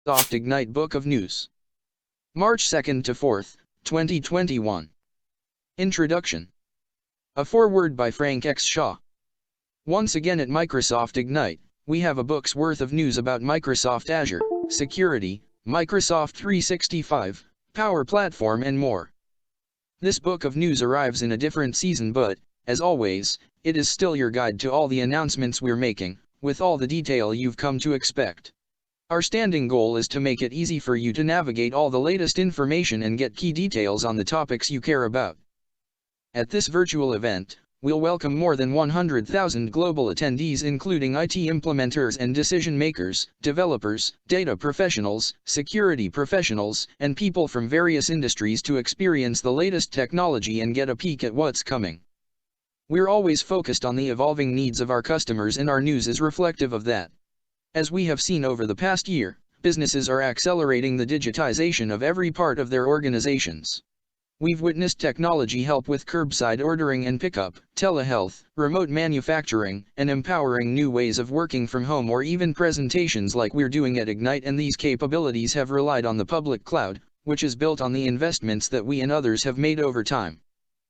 Microsoft Ignite Book of News. March 2nd to 4th, 2021. Introduction. A foreword by Frank X. Shaw. Once again at Microsoft Ignite, we have a book's worth of news about Microsoft Azure, security, Microsoft 365, Power Platform and more. This book of news arrives in a different season but, as always, it is still your guide to all the announcements we're making, with all the detail you've come to expect. Our standing goal is to make it easy for you to navigate all the latest information and get key details on the topics you care about. At this virtual event, we'll welcome more than 100,000 global attendees including IT implementers and decision makers, developers, data professionals, security professionals, and people from various industries to experience the latest technology and get a peek at what's coming. We're always focused on the evolving needs of our customers and our news is reflective of that. As we have seen over the past year, businesses are accelerating the digitization of every part of their organizations. We've witnessed technology help with curbside ordering and pickup, telehealth, remote manufacturing, and empowering new ways of working from home or even presentations like we're doing at Ignite, and these capabilities have relied on the public cloud, which is built on the investments that we and others have made over time.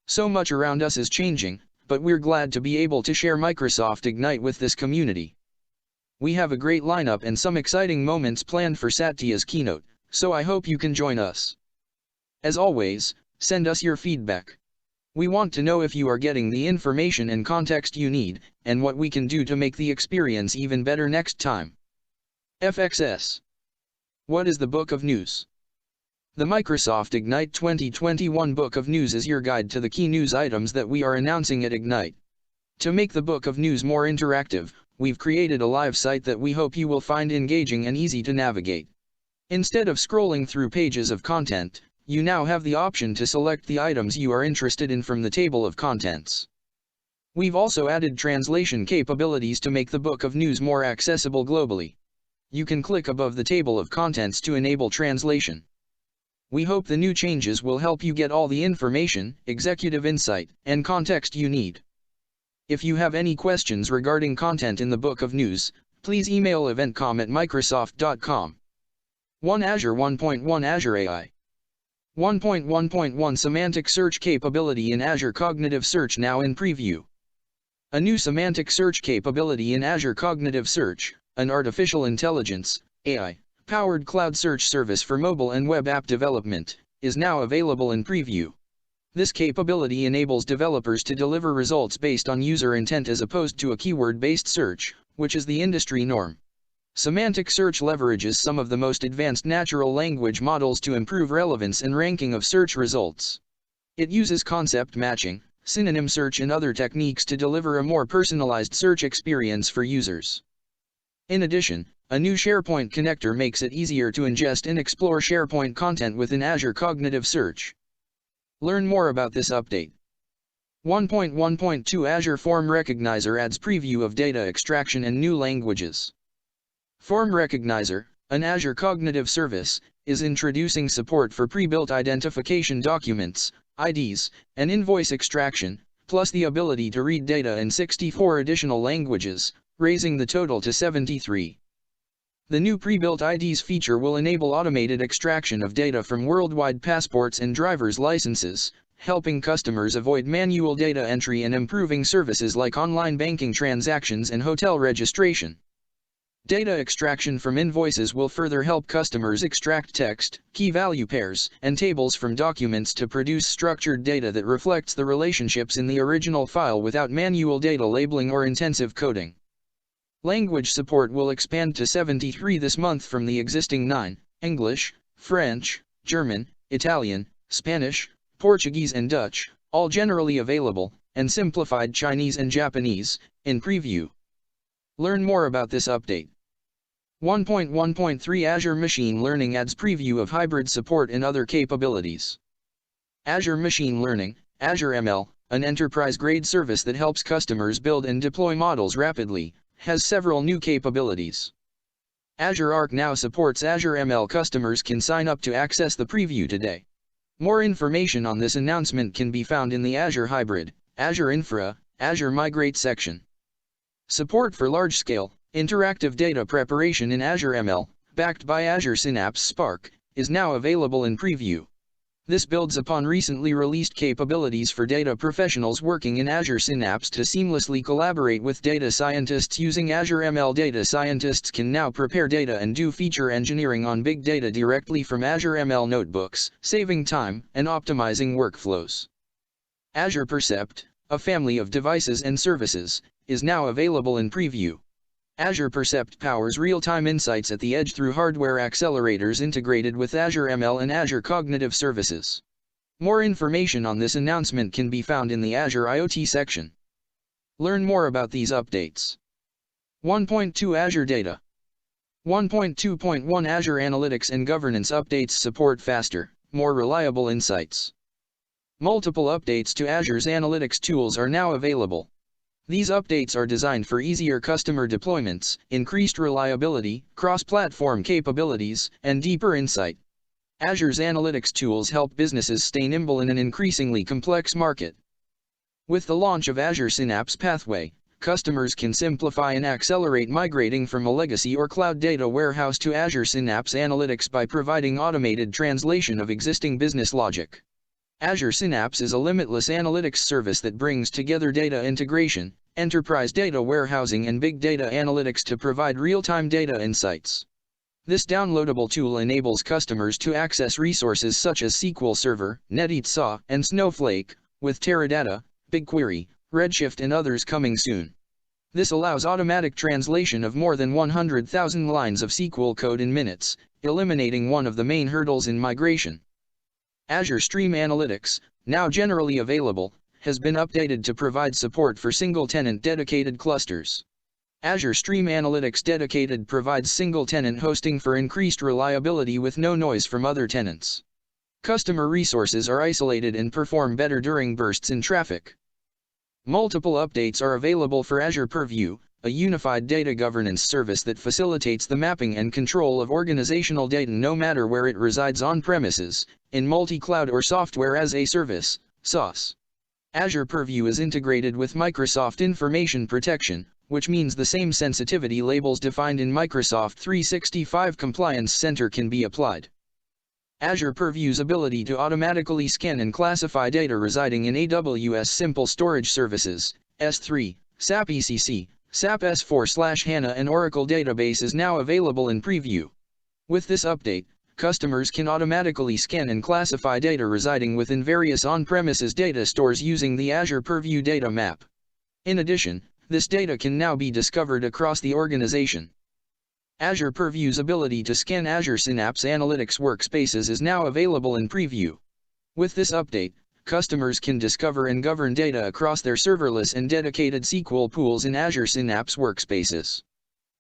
So much around us is changing, but we're glad to be able to share Microsoft Ignite with this community. We have a great lineup and some exciting moments planned for Satya's keynote, so I hope you can join us. As always, send us your feedback. We want to know if you are getting the information and context you need, and what we can do to make the experience even better next time. FXS. What is the Book of News? The Microsoft Ignite 2021 Book of News is your guide to the key news items that we are announcing at Ignite. To make the Book of News more interactive, we've created a live site that we hope you will find engaging and easy to navigate. Instead of scrolling through pages of content, you now have the option to select the items you are interested in from the table of contents. We've also added translation capabilities to make the Book of News more accessible globally. You can click above the table of contents to enable translation. We hope the new changes will help you get all the information, executive insight, and context you need. If you have any questions regarding content in the Book of News, please email eventcom@microsoft.com. 1 Azure 1.1 Azure AI 1.1.1 Semantic Search Capability in Azure Cognitive Search now in preview. A new semantic search capability in Azure Cognitive Search, an artificial intelligence, AI, powered cloud search service for mobile and web app development, is now available in preview. This capability enables developers to deliver results based on user intent as opposed to a keyword-based search, which is the industry norm. Semantic search leverages some of the most advanced natural language models to improve relevance and ranking of search results. It uses concept matching, synonym search and other techniques to deliver a more personalized search experience for users. In addition, a new SharePoint connector makes it easier to ingest and explore SharePoint content within Azure Cognitive Search. Learn more about this update. 1.1.2 Azure Form Recognizer adds preview of data extraction and new languages. Form Recognizer, an Azure Cognitive service, is introducing support for pre-built identification documents, IDs, and invoice extraction, plus the ability to read data in 64 additional languages, raising the total to 73. The new pre-built IDs feature will enable automated extraction of data from worldwide passports and driver's licenses, helping customers avoid manual data entry and improving services like online banking transactions and hotel registration. Data extraction from invoices will further help customers extract text, key value pairs, and tables from documents to produce structured data that reflects the relationships in the original file without manual data labeling or intensive coding. Language support will expand to 73 this month from the existing 9, English, French, German, Italian, Spanish, Portuguese and Dutch, all generally available, and simplified Chinese and Japanese, in preview. Learn more about this update. 1.1.3 Azure Machine Learning adds preview of hybrid support and other capabilities. Azure Machine Learning, Azure ML, an enterprise-grade service that helps customers build and deploy models rapidly, has several new capabilities. Azure Arc now supports Azure ML. Customers can sign up to access the preview today. More information on this announcement can be found in the Azure Hybrid, Azure Infra, Azure Migrate section. Support for large-scale, interactive data preparation in Azure ML, backed by Azure Synapse Spark, is now available in preview. This builds upon recently released capabilities for data professionals working in Azure Synapse to seamlessly collaborate with data scientists using Azure ML. Data scientists can now prepare data and do feature engineering on big data directly from Azure ML notebooks, saving time and optimizing workflows. Azure Percept, a family of devices and services, is now available in preview. Azure Percept powers real-time insights at the edge through hardware accelerators integrated with Azure ML and Azure Cognitive Services. More information on this announcement can be found in the Azure IoT section. Learn more about these updates. 1.2 Azure Data. 1.2.1 Azure Analytics and Governance updates support faster, more reliable insights. Multiple updates to Azure's analytics tools are now available. These updates are designed for easier customer deployments, increased reliability, cross-platform capabilities, and deeper insight. Azure's analytics tools help businesses stay nimble in an increasingly complex market. With the launch of Azure Synapse Pathway, customers can simplify and accelerate migrating from a legacy or cloud data warehouse to Azure Synapse Analytics by providing automated translation of existing business logic. Azure Synapse is a limitless analytics service that brings together data integration, enterprise data warehousing and big data analytics to provide real-time data insights. This downloadable tool enables customers to access resources such as SQL Server, NetSuite, and Snowflake, with Teradata, BigQuery, Redshift and others coming soon. This allows automatic translation of more than 100,000 lines of SQL code in minutes, eliminating one of the main hurdles in migration. Azure Stream Analytics, now generally available, has been updated to provide support for single-tenant dedicated clusters. Azure Stream Analytics Dedicated provides single-tenant hosting for increased reliability with no noise from other tenants. Customer resources are isolated and perform better during bursts in traffic. Multiple updates are available for Azure Purview, a unified data governance service that facilitates the mapping and control of organizational data no matter where it resides on-premises, in multi-cloud or software as a service, SaaS. Azure Purview is integrated with Microsoft Information Protection, which means the same sensitivity labels defined in Microsoft 365 Compliance Center can be applied. Azure Purview's ability to automatically scan and classify data residing in AWS Simple Storage Services, S3, SAP ECC, SAP S/4HANA and Oracle Database is now available in preview. With this update, customers can automatically scan and classify data residing within various on-premises data stores using the Azure Purview data map. In addition, this data can now be discovered across the organization. Azure Purview's ability to scan Azure Synapse Analytics workspaces is now available in preview. With this update, customers can discover and govern data across their serverless and dedicated SQL pools in Azure Synapse workspaces.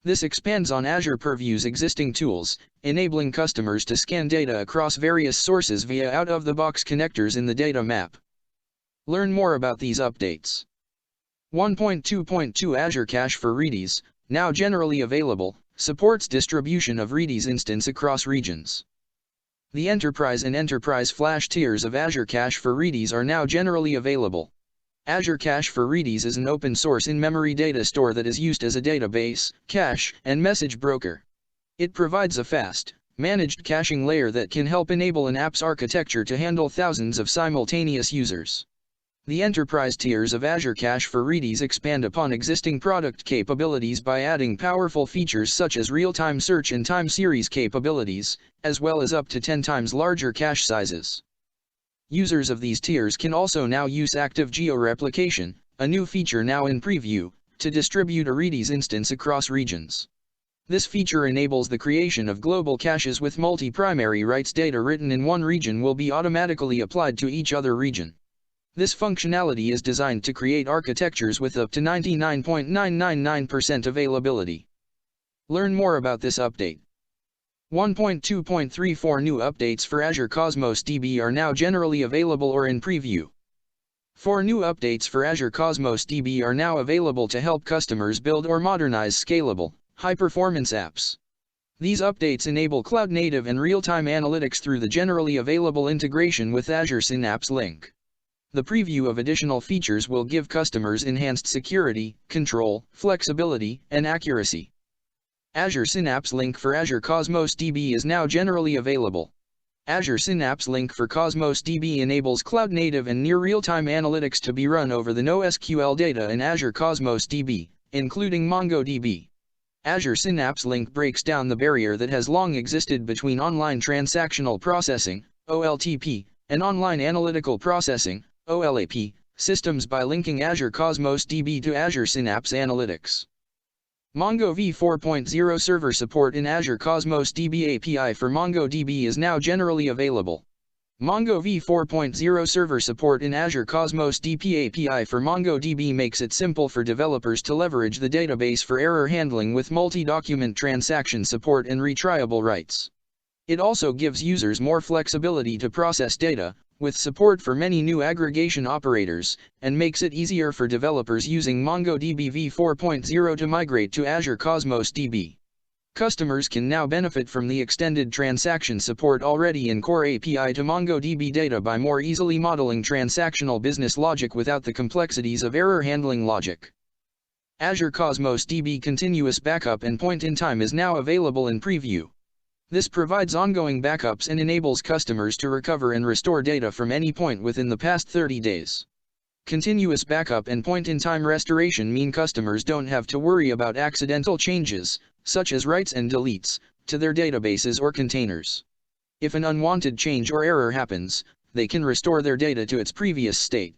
This expands on Azure Purview's existing tools, enabling customers to scan data across various sources via out-of-the-box connectors in the data map. Learn more about these updates. 1.2.2 Azure Cache for Redis, now generally available, supports distribution of Redis instance across regions. The Enterprise and Enterprise Flash tiers of Azure Cache for Redis are now generally available. Azure Cache for Redis is an open-source in-memory data store that is used as a database, cache, and message broker. It provides a fast, managed caching layer that can help enable an app's architecture to handle thousands of simultaneous users. The Enterprise tiers of Azure Cache for Redis expand upon existing product capabilities by adding powerful features such as real-time search and time series capabilities, as well as up to 10 times larger cache sizes. Users of these tiers can also now use active georeplication, a new feature now in preview, to distribute a Redis instance across regions. This feature enables the creation of global caches with multi-primary rights. Data written in one region will be automatically applied to each other region. This functionality is designed to create architectures with up to 99.999% availability. Learn more about this update. 1.2.34 New updates for Azure Cosmos DB are now generally available or in preview. 4 new updates for Azure Cosmos DB are now available to help customers build or modernize scalable, high-performance apps. These updates enable cloud-native and real-time analytics through the generally available integration with Azure Synapse Link. The preview of additional features will give customers enhanced security, control, flexibility, and accuracy. Azure Synapse Link for Azure Cosmos DB is now generally available. Azure Synapse Link for Cosmos DB enables cloud-native and near real-time analytics to be run over the NoSQL data in Azure Cosmos DB, including MongoDB. Azure Synapse Link breaks down the barrier that has long existed between online transactional processing, OLTP, and online analytical processing, OLAP, systems by linking Azure Cosmos DB to Azure Synapse Analytics. Mongo v4.0 server support in Azure Cosmos DB API for MongoDB is now generally available. Mongo v4.0 server support in Azure Cosmos DB API for MongoDB makes it simple for developers to leverage the database for error handling with multi-document transaction support and retriable writes. It also gives users more flexibility to process data, with support for many new aggregation operators, and makes it easier for developers using MongoDB v4.0 to migrate to Azure Cosmos DB. Customers can now benefit from the extended transaction support already in Core API to MongoDB data by more easily modeling transactional business logic without the complexities of error handling logic. Azure Cosmos DB Continuous Backup and Point-in-Time is now available in preview. This provides ongoing backups and enables customers to recover and restore data from any point within the past 30 days. Continuous backup and point-in-time restoration mean customers don't have to worry about accidental changes, such as writes and deletes, to their databases or containers. If an unwanted change or error happens, they can restore their data to its previous state.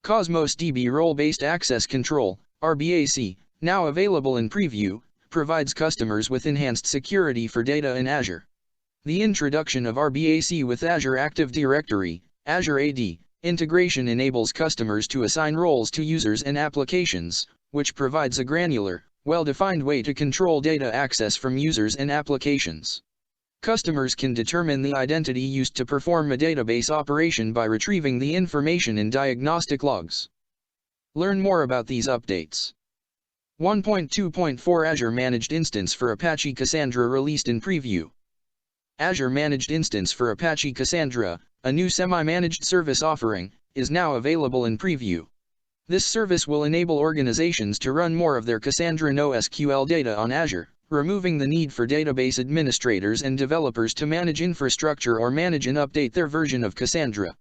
Cosmos DB Role-Based Access Control, RBAC, now available in preview, provides customers with enhanced security for data in Azure. The introduction of RBAC with Azure Active Directory, Azure AD, integration enables customers to assign roles to users and applications, which provides a granular, well-defined way to control data access from users and applications. Customers can determine the identity used to perform a database operation by retrieving the information in diagnostic logs. Learn more about these updates. 1.2.4 Azure Managed Instance for Apache Cassandra released in preview. Azure Managed Instance for Apache Cassandra, a new semi-managed service offering, is now available in preview. This service will enable organizations to run more of their Cassandra NoSQL data on Azure, removing the need for database administrators and developers to manage infrastructure or manage and update their version of Cassandra.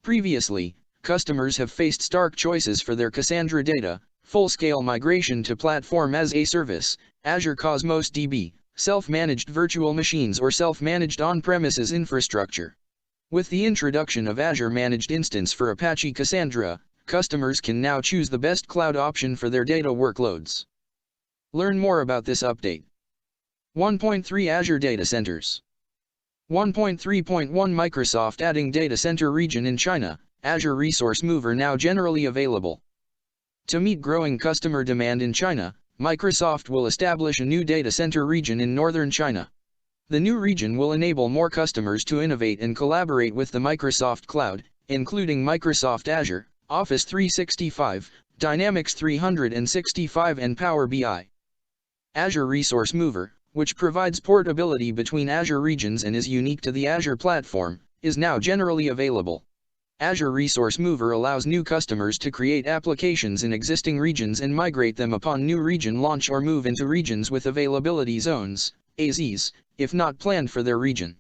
Previously, customers have faced stark choices for their Cassandra data: full-scale migration to platform as a service, Azure Cosmos DB, self-managed virtual machines or self-managed on-premises infrastructure. With the introduction of Azure Managed Instance for Apache Cassandra, customers can now choose the best cloud option for their data workloads. Learn more about this update. 1.3 Azure Data Centers. 1.3.1 Microsoft adding data center region in China, Azure Resource Mover now generally available. To meet growing customer demand in China, Microsoft will establish a new data center region in northern China. The new region will enable more customers to innovate and collaborate with the Microsoft Cloud, including Microsoft Azure, Office 365, Dynamics 365 and Power BI. Azure Resource Mover, which provides portability between Azure regions and is unique to the Azure platform, is now generally available. Azure Resource Mover allows new customers to create applications in existing regions and migrate them upon new region launch or move into regions with availability zones, AZs, if not planned for their region.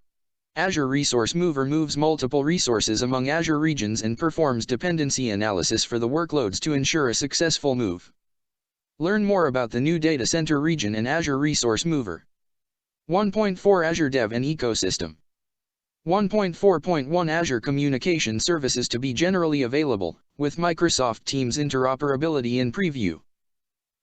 Azure Resource Mover moves multiple resources among Azure regions and performs dependency analysis for the workloads to ensure a successful move. Learn more about the new data center region in Azure Resource Mover. 1.4 Azure Dev and Ecosystem. 1.4.1 Azure Communication Services to be generally available, with Microsoft Teams interoperability in preview.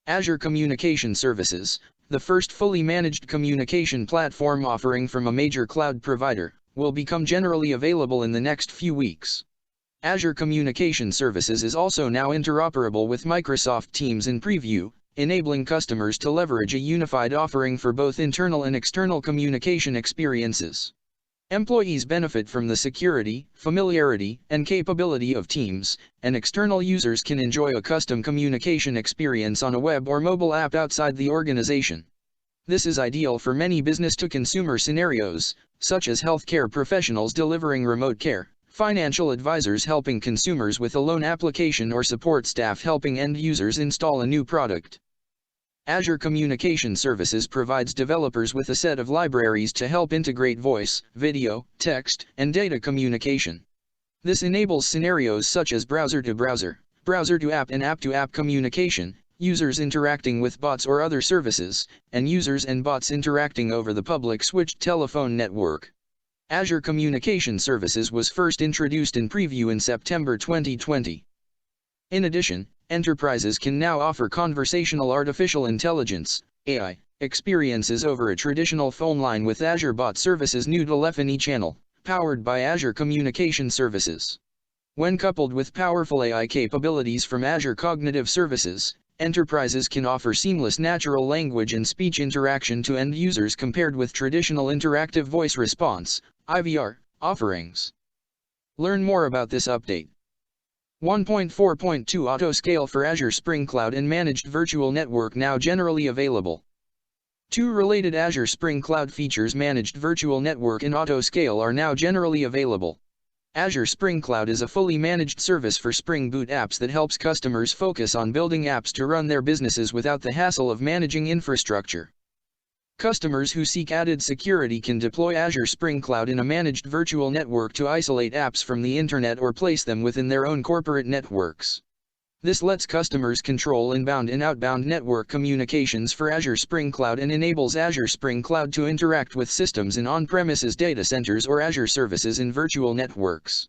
Azure Communication Services, the first fully managed communication platform offering from a major cloud provider, will become generally available in the next few weeks. Azure Communication Services is also now interoperable with Microsoft Teams in preview, enabling customers to leverage a unified offering for both internal and external communication experiences. Employees benefit from the security, familiarity, and capability of Teams, and external users can enjoy a custom communication experience on a web or mobile app outside the organization. This is ideal for many business-to-consumer scenarios, such as healthcare professionals delivering remote care, financial advisors helping consumers with a loan application, or support staff helping end users install a new product. Azure Communication Services provides developers with a set of libraries to help integrate voice, video, text, and data communication. This enables scenarios such as browser-to-browser, browser-to-app and app-to-app communication, users interacting with bots or other services, and users and bots interacting over the public switched telephone network. Azure Communication Services was first introduced in preview in September 2020. In addition, enterprises can now offer conversational artificial intelligence (AI) experiences over a traditional phone line with Azure Bot Services' new telephony channel, powered by Azure Communication Services. When coupled with powerful AI capabilities from Azure Cognitive Services, enterprises can offer seamless natural language and speech interaction to end users compared with traditional interactive voice response (IVR) offerings. Learn more about this update. 1.4.2 Autoscale for Azure Spring Cloud and Managed Virtual Network now generally available. Two related Azure Spring Cloud features, Managed Virtual Network and Autoscale, are now generally available. Azure Spring Cloud is a fully managed service for Spring Boot apps that helps customers focus on building apps to run their businesses without the hassle of managing infrastructure. Customers who seek added security can deploy Azure Spring Cloud in a managed virtual network to isolate apps from the internet or place them within their own corporate networks. This lets customers control inbound and outbound network communications for Azure Spring Cloud and enables Azure Spring Cloud to interact with systems in on-premises data centers or Azure services in virtual networks.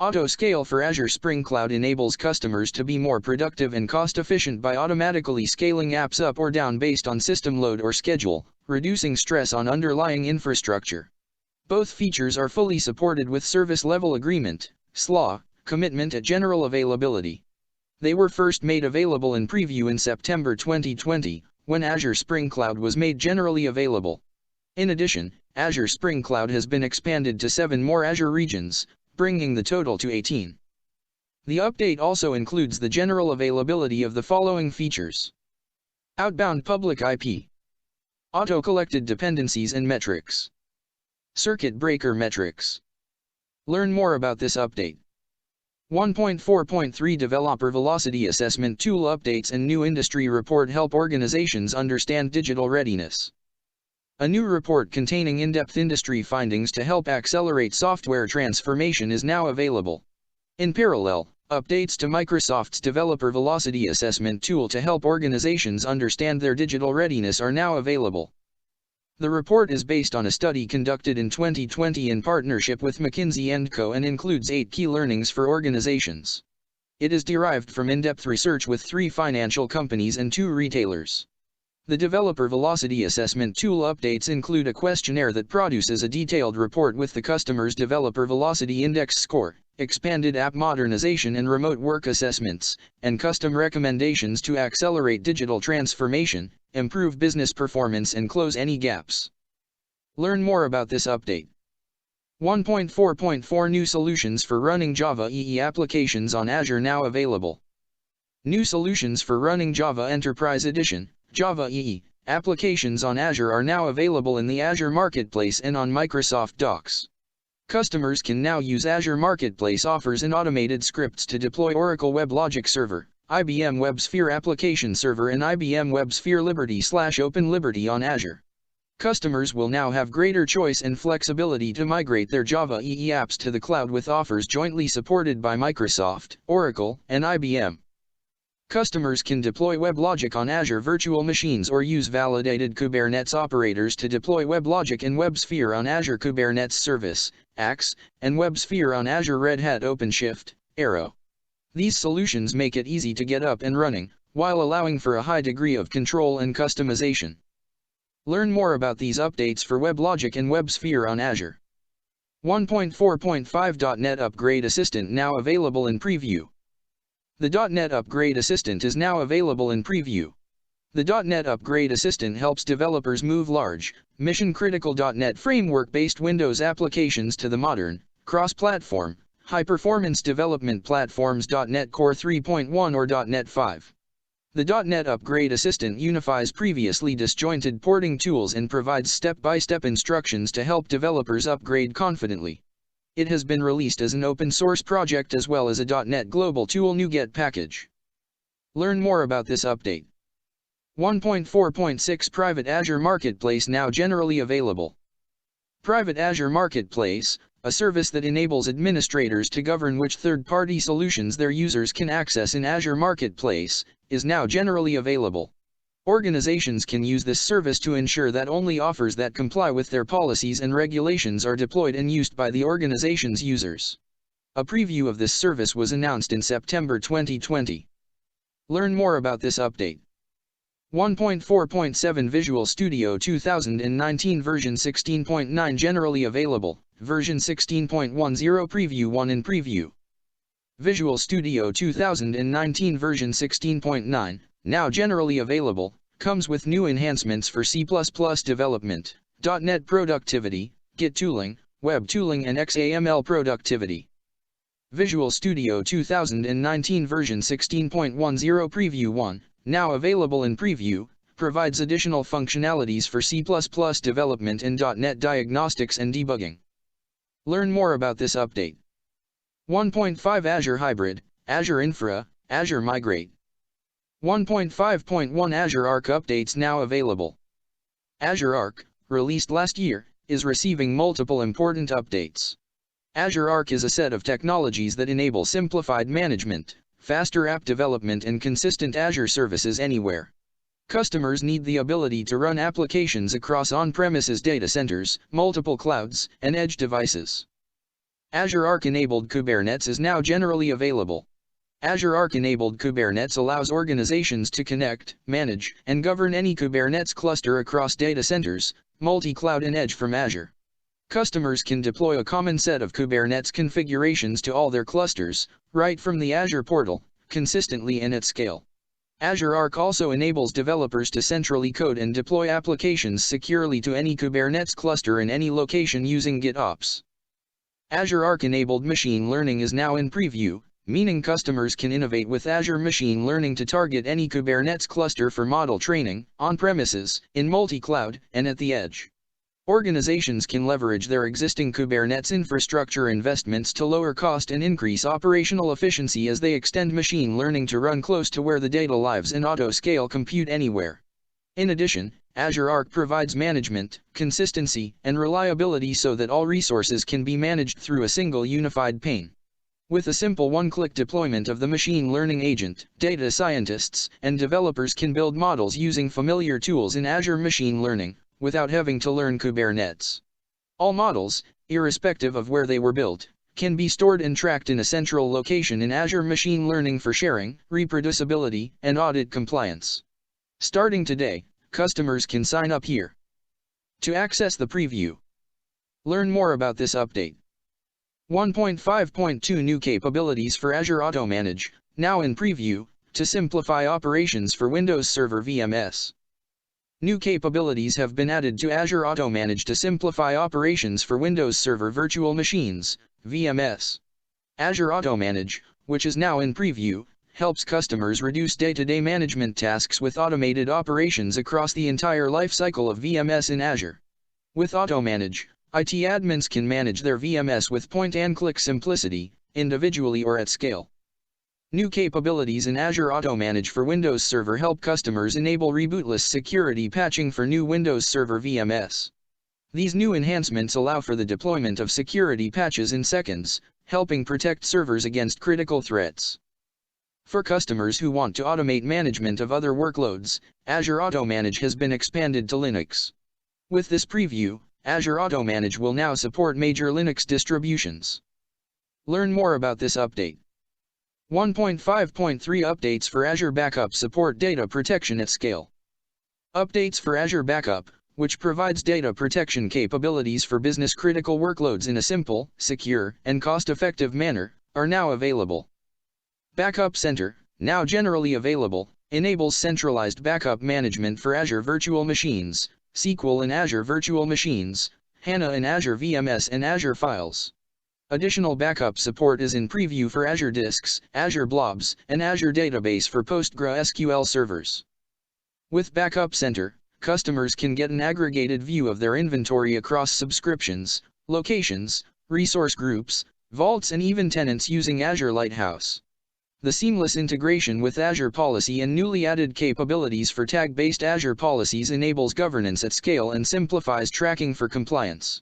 Autoscale for Azure Spring Cloud enables customers to be more productive and cost-efficient by automatically scaling apps up or down based on system load or schedule, reducing stress on underlying infrastructure. Both features are fully supported with Service Level Agreement (SLA) commitment at general availability. They were first made available in preview in September 2020, when Azure Spring Cloud was made generally available. In addition, Azure Spring Cloud has been expanded to 7 more Azure regions, bringing the total to 18. The update also includes the general availability of the following features: outbound public IP, auto-collected dependencies and metrics, circuit breaker metrics. Learn more about this update. 1.4.3 Developer Velocity Assessment Tool updates and new industry report help organizations understand digital readiness. A new report containing in-depth industry findings to help accelerate software transformation is now available. In parallel, updates to Microsoft's Developer Velocity Assessment tool to help organizations understand their digital readiness are now available. The report is based on a study conducted in 2020 in partnership with McKinsey & Co. and includes 8 key learnings for organizations. It is derived from in-depth research with 3 financial companies and 2 retailers. The Developer Velocity Assessment tool updates include a questionnaire that produces a detailed report with the customer's Developer Velocity Index score, expanded app modernization and remote work assessments, and custom recommendations to accelerate digital transformation, improve business performance and close any gaps. Learn more about this update. 1.4.4 New solutions for running Java EE applications on Azure now available. New solutions for running Java Enterprise Edition Java EE applications on Azure are now available in the Azure Marketplace and on Microsoft Docs. Customers can now use Azure Marketplace offers and automated scripts to deploy Oracle WebLogic Server, IBM WebSphere Application Server and IBM WebSphere Liberty/Open Liberty on Azure. Customers will now have greater choice and flexibility to migrate their Java EE apps to the cloud with offers jointly supported by Microsoft, Oracle, and IBM. Customers can deploy WebLogic on Azure virtual machines or use validated Kubernetes operators to deploy WebLogic and WebSphere on Azure Kubernetes Service, AKS, and WebSphere on Azure Red Hat OpenShift, Arrow. These solutions make it easy to get up and running, while allowing for a high degree of control and customization. Learn more about these updates for WebLogic and WebSphere on Azure. 1.4.5 .NET Upgrade Assistant now available in preview. The .NET Upgrade Assistant is now available in preview. The .NET Upgrade Assistant helps developers move large, mission-critical .NET framework-based Windows applications to the modern, cross-platform, high-performance development platforms .NET Core 3.1 or .NET 5. The .NET Upgrade Assistant unifies previously disjointed porting tools and provides step-by-step instructions to help developers upgrade confidently. It has been released as an open-source project as well as a .NET Global Tool NuGet package. Learn more about this update. 1.4.6 Private Azure Marketplace now generally available. Private Azure Marketplace, a service that enables administrators to govern which third-party solutions their users can access in Azure Marketplace, is now generally available. Organizations can use this service to ensure that only offers that comply with their policies and regulations are deployed and used by the organization's users. A preview of this service was announced in September 2020. Learn more about this update. 1.4.7 Visual Studio 2019 version 16.9 generally available, version 16.10 preview 1 in preview. Visual Studio 2019 version 16.9, now generally available, comes with new enhancements for C++ development, .NET productivity, Git tooling, web tooling and XAML productivity. Visual Studio 2019 version 16.10 preview 1, now available in preview, provides additional functionalities for C++ development and .NET diagnostics and debugging. Learn more about this update. 1.5 Azure Hybrid, Azure Infra, Azure Migrate. 1.5.1 Azure Arc updates now available. Azure Arc, released last year, is receiving multiple important updates. Azure Arc is a set of technologies that enable simplified management, faster app development and consistent Azure services anywhere. Customers need the ability to run applications across on-premises data centers, multiple clouds, and edge devices. Azure Arc-enabled Kubernetes is now generally available. Azure Arc-enabled Kubernetes allows organizations to connect, manage, and govern any Kubernetes cluster across data centers, multi-cloud and edge from Azure. Customers can deploy a common set of Kubernetes configurations to all their clusters, right from the Azure portal, consistently and at scale. Azure Arc also enables developers to centrally code and deploy applications securely to any Kubernetes cluster in any location using GitOps. Azure Arc-enabled machine learning is now in preview, meaning customers can innovate with Azure Machine Learning to target any Kubernetes cluster for model training, on-premises, in multi-cloud, and at the edge. Organizations can leverage their existing Kubernetes infrastructure investments to lower cost and increase operational efficiency as they extend machine learning to run close to where the data lives and auto-scale compute anywhere. In addition, Azure Arc provides management, consistency, and reliability so that all resources can be managed through a single unified pane. With a simple one-click deployment of the machine learning agent, data scientists and developers can build models using familiar tools in Azure Machine Learning, without having to learn Kubernetes. All models, irrespective of where they were built, can be stored and tracked in a central location in Azure Machine Learning for sharing, reproducibility, and audit compliance. Starting today, customers can sign up here to access the preview. Learn more about this update. 1.5.2 New capabilities for Azure AutoManage, now in preview, to simplify operations for Windows Server VMS. New capabilities have been added to Azure AutoManage to simplify operations for Windows Server Virtual Machines, VMS. Azure AutoManage, which is now in preview, helps customers reduce day-to-day management tasks with automated operations across the entire lifecycle of VMS in Azure. With AutoManage, IT admins can manage their VMS with point-and-click simplicity, individually or at scale. New capabilities in Azure AutoManage for Windows Server help customers enable rebootless security patching for new Windows Server VMS. These new enhancements allow for the deployment of security patches in seconds, helping protect servers against critical threats. For customers who want to automate management of other workloads, Azure AutoManage has been expanded to Linux. With this preview, Azure AutoManage will now support major Linux distributions. Learn more about this update. 1.5.3 Updates for Azure Backup support data protection at scale. Updates for Azure Backup, which provides data protection capabilities for business-critical workloads in a simple, secure, and cost-effective manner, are now available. Backup Center, now generally available, enables centralized backup management for Azure Virtual Machines, SQL in Azure Virtual Machines, HANA in Azure VMS and Azure Files. Additional backup support is in preview for Azure Disks, Azure Blobs, and Azure Database for PostgreSQL servers. With Backup Center, customers can get an aggregated view of their inventory across subscriptions, locations, resource groups, vaults and even tenants using Azure Lighthouse. The seamless integration with Azure Policy and newly added capabilities for tag-based Azure policies enables governance at scale and simplifies tracking for compliance.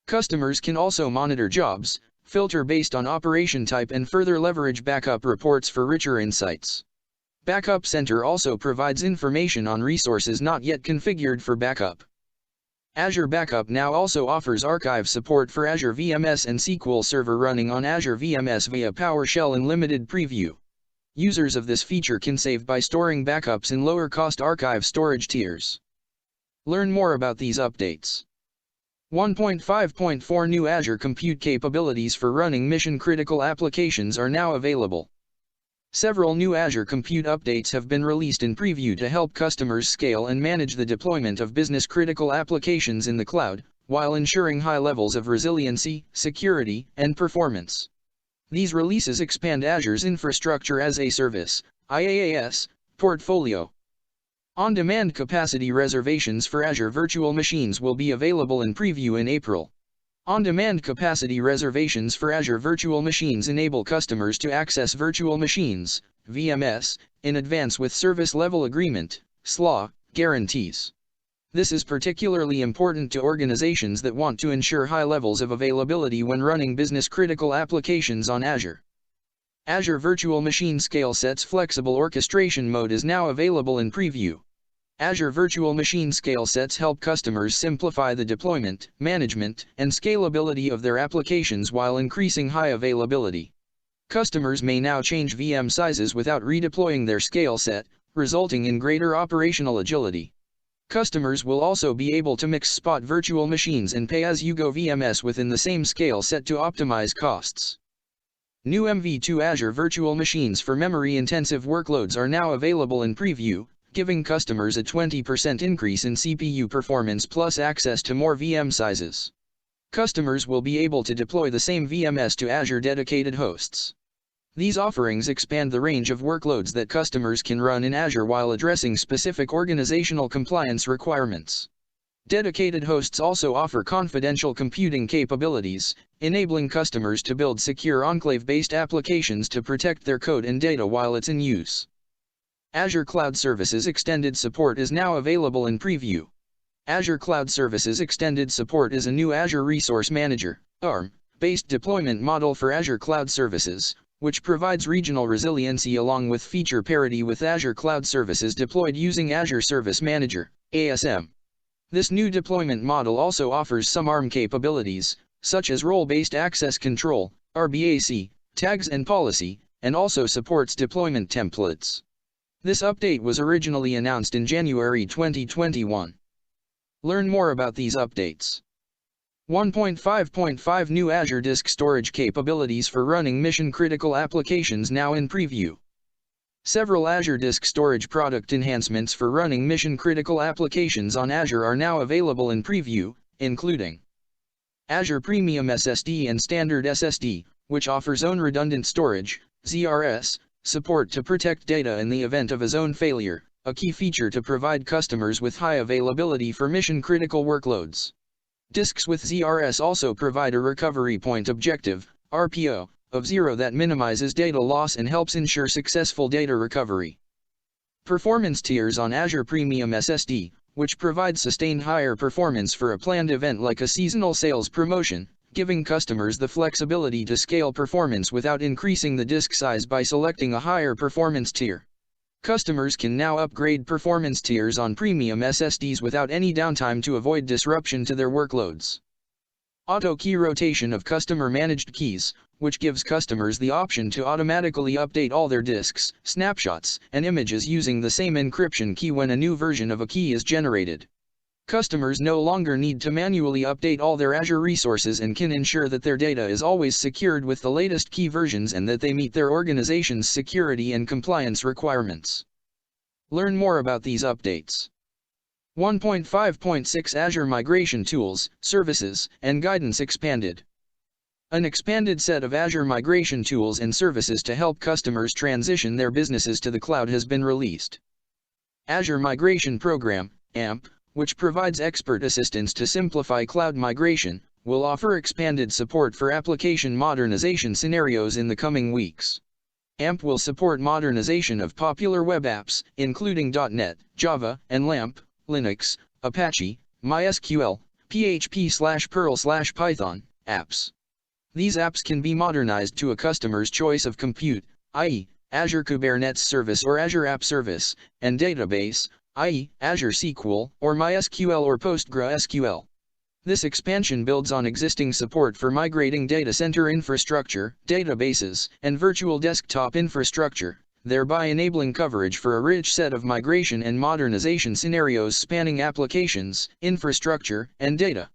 Customers can also monitor jobs, filter based on operation type and further leverage backup reports for richer insights. Backup Center also provides information on resources not yet configured for backup. Azure Backup now also offers archive support for Azure VMS and SQL Server running on Azure VMS via PowerShell in limited preview. Users of this feature can save by storing backups in lower-cost archive storage tiers. Learn more about these updates. 1.5.4 New Azure Compute capabilities for running mission-critical applications are now available. Several new Azure Compute updates have been released in preview to help customers scale and manage the deployment of business-critical applications in the cloud, while ensuring high levels of resiliency, security, and performance. These releases expand Azure's Infrastructure as a Service (IaaS) portfolio. On-demand capacity reservations for Azure virtual machines will be available in preview in April. On-demand capacity reservations for Azure virtual machines enable customers to access virtual machines, VMS, in advance with service-level agreement, SLA, guarantees. This is particularly important to organizations that want to ensure high levels of availability when running business-critical applications on Azure. Azure Virtual Machine Scale Sets Flexible Orchestration Mode is now available in preview. Azure Virtual Machine Scale Sets help customers simplify the deployment, management, and scalability of their applications while increasing high availability. Customers may now change VM sizes without redeploying their scale set, resulting in greater operational agility. Customers will also be able to mix spot virtual machines and pay-as-you-go VMS within the same scale set to optimize costs. New MV2 Azure Virtual Machines for memory-intensive workloads are now available in preview, giving customers a 20% increase in CPU performance plus access to more VM sizes. Customers will be able to deploy the same VMS to Azure dedicated hosts. These offerings expand the range of workloads that customers can run in Azure while addressing specific organizational compliance requirements. Dedicated hosts also offer confidential computing capabilities, enabling customers to build secure enclave-based applications to protect their code and data while it's in use. Azure Cloud Services Extended Support is now available in preview. Azure Cloud Services Extended Support is a new Azure Resource Manager (ARM)-based deployment model for Azure Cloud Services, which provides regional resiliency along with feature parity with Azure Cloud Services deployed using Azure Service Manager (ASM). This new deployment model also offers some ARM capabilities, such as role-based access control, RBAC, tags and policy, and also supports deployment templates. This update was originally announced in January 2021. Learn more about these updates. 1.5.5 New Azure Disk Storage capabilities for running mission-critical applications now in preview. Several Azure Disk Storage product enhancements for running mission-critical applications on Azure are now available in preview, including Azure Premium SSD and Standard SSD, which offers Zone Redundant Storage, ZRS, support to protect data in the event of a zone failure, a key feature to provide customers with high availability for mission-critical workloads. Disks with ZRS also provide a recovery point objective, RPO, of 0 that minimizes data loss and helps ensure successful data recovery. Performance tiers on Azure Premium SSD, which provides sustained higher performance for a planned event like a seasonal sales promotion, giving customers the flexibility to scale performance without increasing the disk size by selecting a higher performance tier. Customers can now upgrade performance tiers on premium SSDs without any downtime to avoid disruption to their workloads. Auto key rotation of customer-managed keys, which gives customers the option to automatically update all their disks, snapshots, and images using the same encryption key when a new version of a key is generated. Customers no longer need to manually update all their Azure resources and can ensure that their data is always secured with the latest key versions and that they meet their organization's security and compliance requirements. Learn more about these updates. 1.5.6 Azure Migration Tools, Services, and Guidance expanded. An expanded set of Azure migration tools and services to help customers transition their businesses to the cloud has been released. Azure Migration Program, AMP, which provides expert assistance to simplify cloud migration, will offer expanded support for application modernization scenarios in the coming weeks. AMP will support modernization of popular web apps, including .NET, Java, and LAMP, Linux, Apache, MySQL, PHP/Perl/Python, apps. These apps can be modernized to a customer's choice of compute, i.e., Azure Kubernetes Service or Azure App Service, and database, i.e., Azure SQL, or MySQL or PostgreSQL. This expansion builds on existing support for migrating data center infrastructure, databases, and virtual desktop infrastructure, thereby enabling coverage for a rich set of migration and modernization scenarios spanning applications, infrastructure, and data.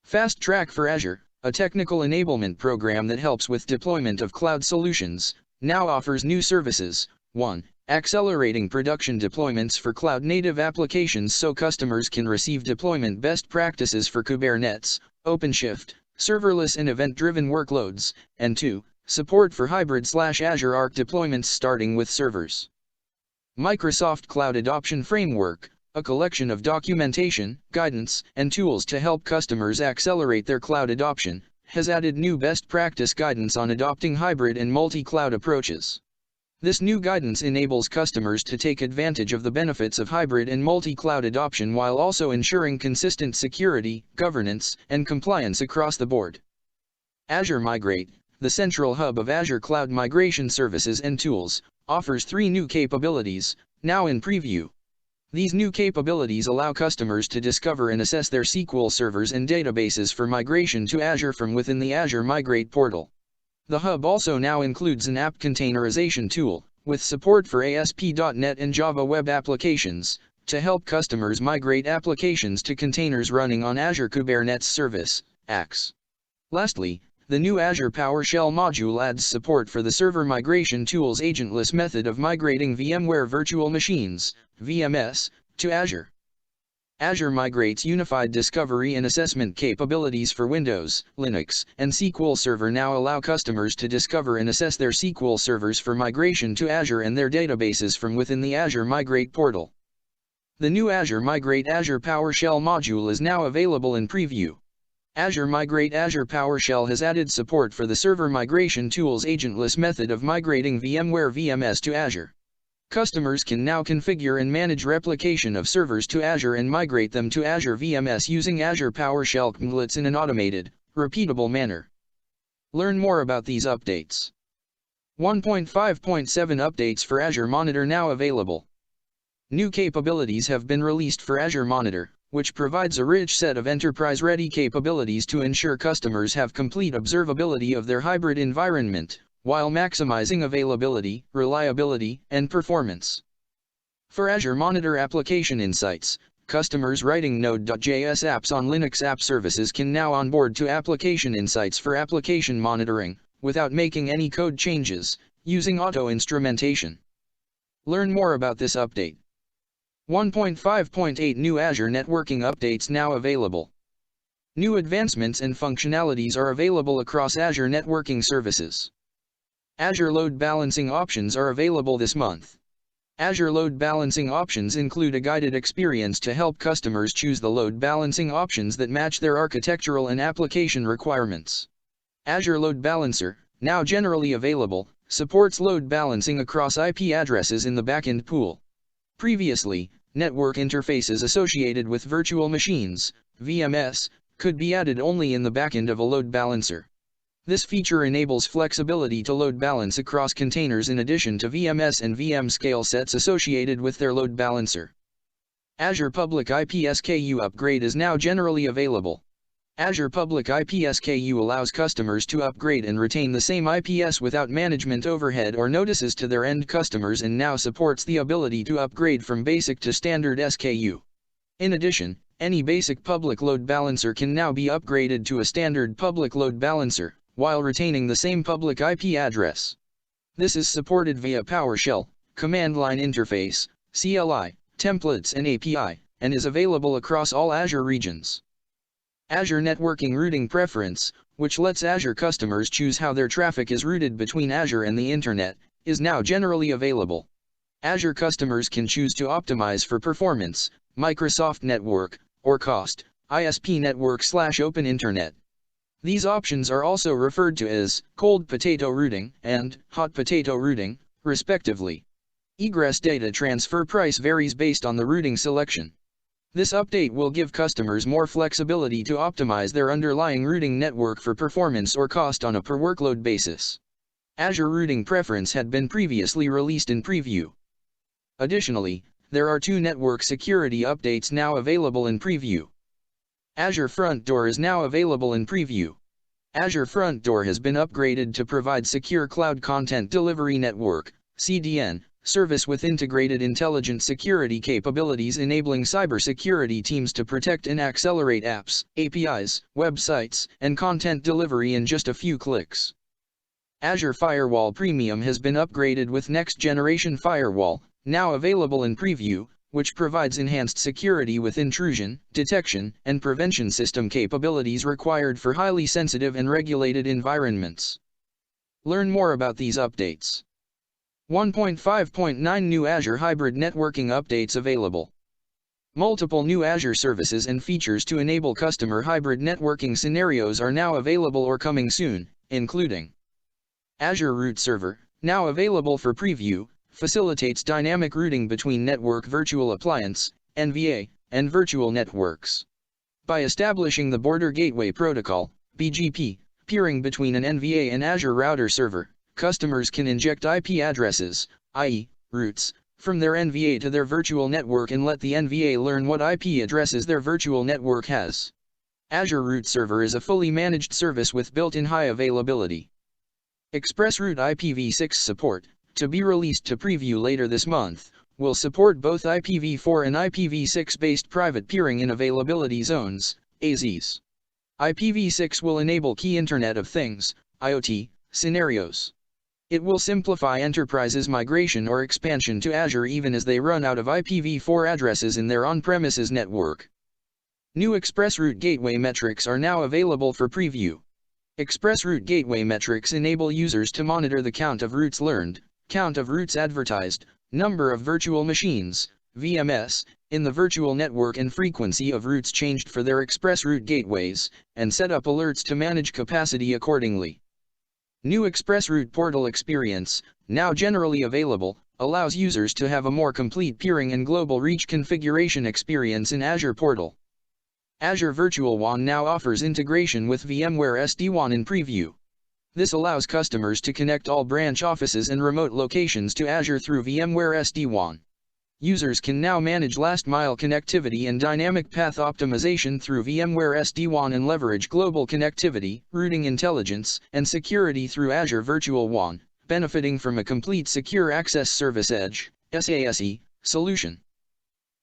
Fast Track for Azure, a technical enablement program that helps with deployment of cloud solutions, now offers new services. 1. Accelerating production deployments for cloud-native applications so customers can receive deployment best practices for Kubernetes, OpenShift, serverless and event-driven workloads, and 2. Support for hybrid/Azure Arc deployments starting with servers. Microsoft Cloud Adoption Framework, a collection of documentation, guidance, and tools to help customers accelerate their cloud adoption, has added new best practice guidance on adopting hybrid and multi-cloud approaches. This new guidance enables customers to take advantage of the benefits of hybrid and multi-cloud adoption while also ensuring consistent security, governance, and compliance across the board. Azure Migrate, the central hub of Azure Cloud Migration Services and Tools, offers 3 new capabilities, now in preview. These new capabilities allow customers to discover and assess their SQL servers and databases for migration to Azure from within the Azure Migrate portal. The hub also now includes an app containerization tool, with support for ASP.NET and Java web applications, to help customers migrate applications to containers running on Azure Kubernetes Service, AKS. Lastly, the new Azure PowerShell module adds support for the Server Migration Tools agentless method of migrating VMware Virtual Machines, VMS, to Azure. Azure Migrate's unified discovery and assessment capabilities for Windows, Linux, and SQL Server now allow customers to discover and assess their SQL servers for migration to Azure and their databases from within the Azure Migrate portal. The new Azure Migrate Azure PowerShell module is now available in preview. Azure Migrate Azure PowerShell has added support for the Server Migration Tools agentless method of migrating VMware VMS to Azure. Customers can now configure and manage replication of servers to Azure and migrate them to Azure VMS using Azure PowerShell templates in an automated, repeatable manner. Learn more about these updates. 1.5.7 updates for Azure Monitor now available. New capabilities have been released for Azure Monitor, which provides a rich set of enterprise-ready capabilities to ensure customers have complete observability of their hybrid environment, while maximizing availability, reliability, and performance. For Azure Monitor Application Insights, customers writing Node.js apps on Linux app services can now onboard to Application Insights for application monitoring, without making any code changes, using auto-instrumentation. Learn more about this update. 1.5.8 New Azure Networking Updates now available. New advancements and functionalities are available across Azure networking services. Azure Load Balancing options are available this month. Azure Load Balancing options include a guided experience to help customers choose the load balancing options that match their architectural and application requirements. Azure Load Balancer, now generally available, supports load balancing across IP addresses in the backend pool. Previously, network interfaces associated with virtual machines, VMS, could be added only in the backend of a load balancer. This feature enables flexibility to load balance across containers in addition to VMS and VM scale sets associated with their load balancer. Azure Public IP SKU upgrade is now generally available. Azure Public IP SKU allows customers to upgrade and retain the same IPS without management overhead or notices to their end customers and now supports the ability to upgrade from basic to standard SKU. In addition, any basic public load balancer can now be upgraded to a standard public load balancer, while retaining the same public IP address. This is supported via PowerShell, command line interface, CLI, templates and API, and is available across all Azure regions. Azure Networking Routing Preference, which lets Azure customers choose how their traffic is routed between Azure and the Internet, is now generally available. Azure customers can choose to optimize for performance, Microsoft Network, or cost, ISP network/Open Internet. These options are also referred to as cold potato routing and hot potato routing, respectively. Egress data transfer price varies based on the routing selection. This update will give customers more flexibility to optimize their underlying routing network for performance or cost on a per workload basis. Azure Routing Preference had been previously released in preview. Additionally, there are 2 network security updates now available in preview. Azure Front Door is now available in preview. Azure Front Door has been upgraded to provide Secure Cloud Content Delivery Network (CDN) service with integrated intelligent security capabilities, enabling cybersecurity teams to protect and accelerate apps, APIs, websites, and content delivery in just a few clicks. Azure Firewall Premium has been upgraded with next-generation firewall, now available in preview, which provides enhanced security with intrusion, detection, and prevention system capabilities required for highly sensitive and regulated environments. Learn more about these updates. 1.5.9 New Azure Hybrid Networking Updates available. Multiple new Azure services and features to enable customer hybrid networking scenarios are now available or coming soon, including Azure Root Server, now available for preview, facilitates dynamic routing between network virtual appliance, NVA, and virtual networks. By establishing the Border Gateway Protocol, BGP, peering between an NVA and Azure router server, customers can inject IP addresses, i.e., routes, from their NVA to their virtual network and let the NVA learn what IP addresses their virtual network has. Azure Root Server is a fully managed service with built-in high availability. ExpressRoute IPv6 support, to be released to preview later this month, will support both IPv4 and IPv6-based private peering in availability zones, AZs. IPv6 will enable key Internet of Things, IoT, scenarios. It will simplify enterprises' migration or expansion to Azure even as they run out of IPv4 addresses in their on-premises network. New ExpressRoute Gateway metrics are now available for preview. ExpressRoute Gateway metrics enable users to monitor the count of routes learned, count of routes advertised, number of virtual machines, VMS, in the virtual network and frequency of routes changed for their ExpressRoute gateways, and set up alerts to manage capacity accordingly. New ExpressRoute Portal experience, now generally available, allows users to have a more complete peering and global reach configuration experience in Azure Portal. Azure Virtual WAN now offers integration with VMware SD-WAN in preview. This allows customers to connect all branch offices and remote locations to Azure through VMware SD-WAN. Users can now manage last-mile connectivity and dynamic path optimization through VMware SD-WAN and leverage global connectivity, routing intelligence, and security through Azure Virtual WAN, benefiting from a complete Secure Access Service Edge (SASE) solution.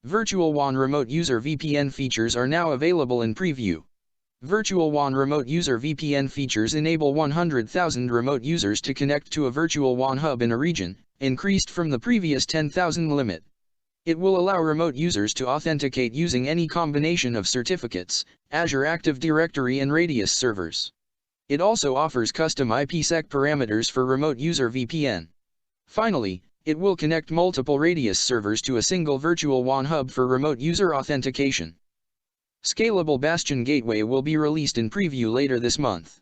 Virtual WAN Remote User VPN features are now available in preview. Virtual WAN Remote User VPN features enable 100,000 remote users to connect to a virtual WAN hub in a region, increased from the previous 10,000 limit. It will allow remote users to authenticate using any combination of certificates, Azure Active Directory and Radius servers. It also offers custom IPsec parameters for remote user VPN. Finally, it will connect multiple Radius servers to a single virtual WAN hub for remote user authentication. Scalable Bastion Gateway will be released in preview later this month.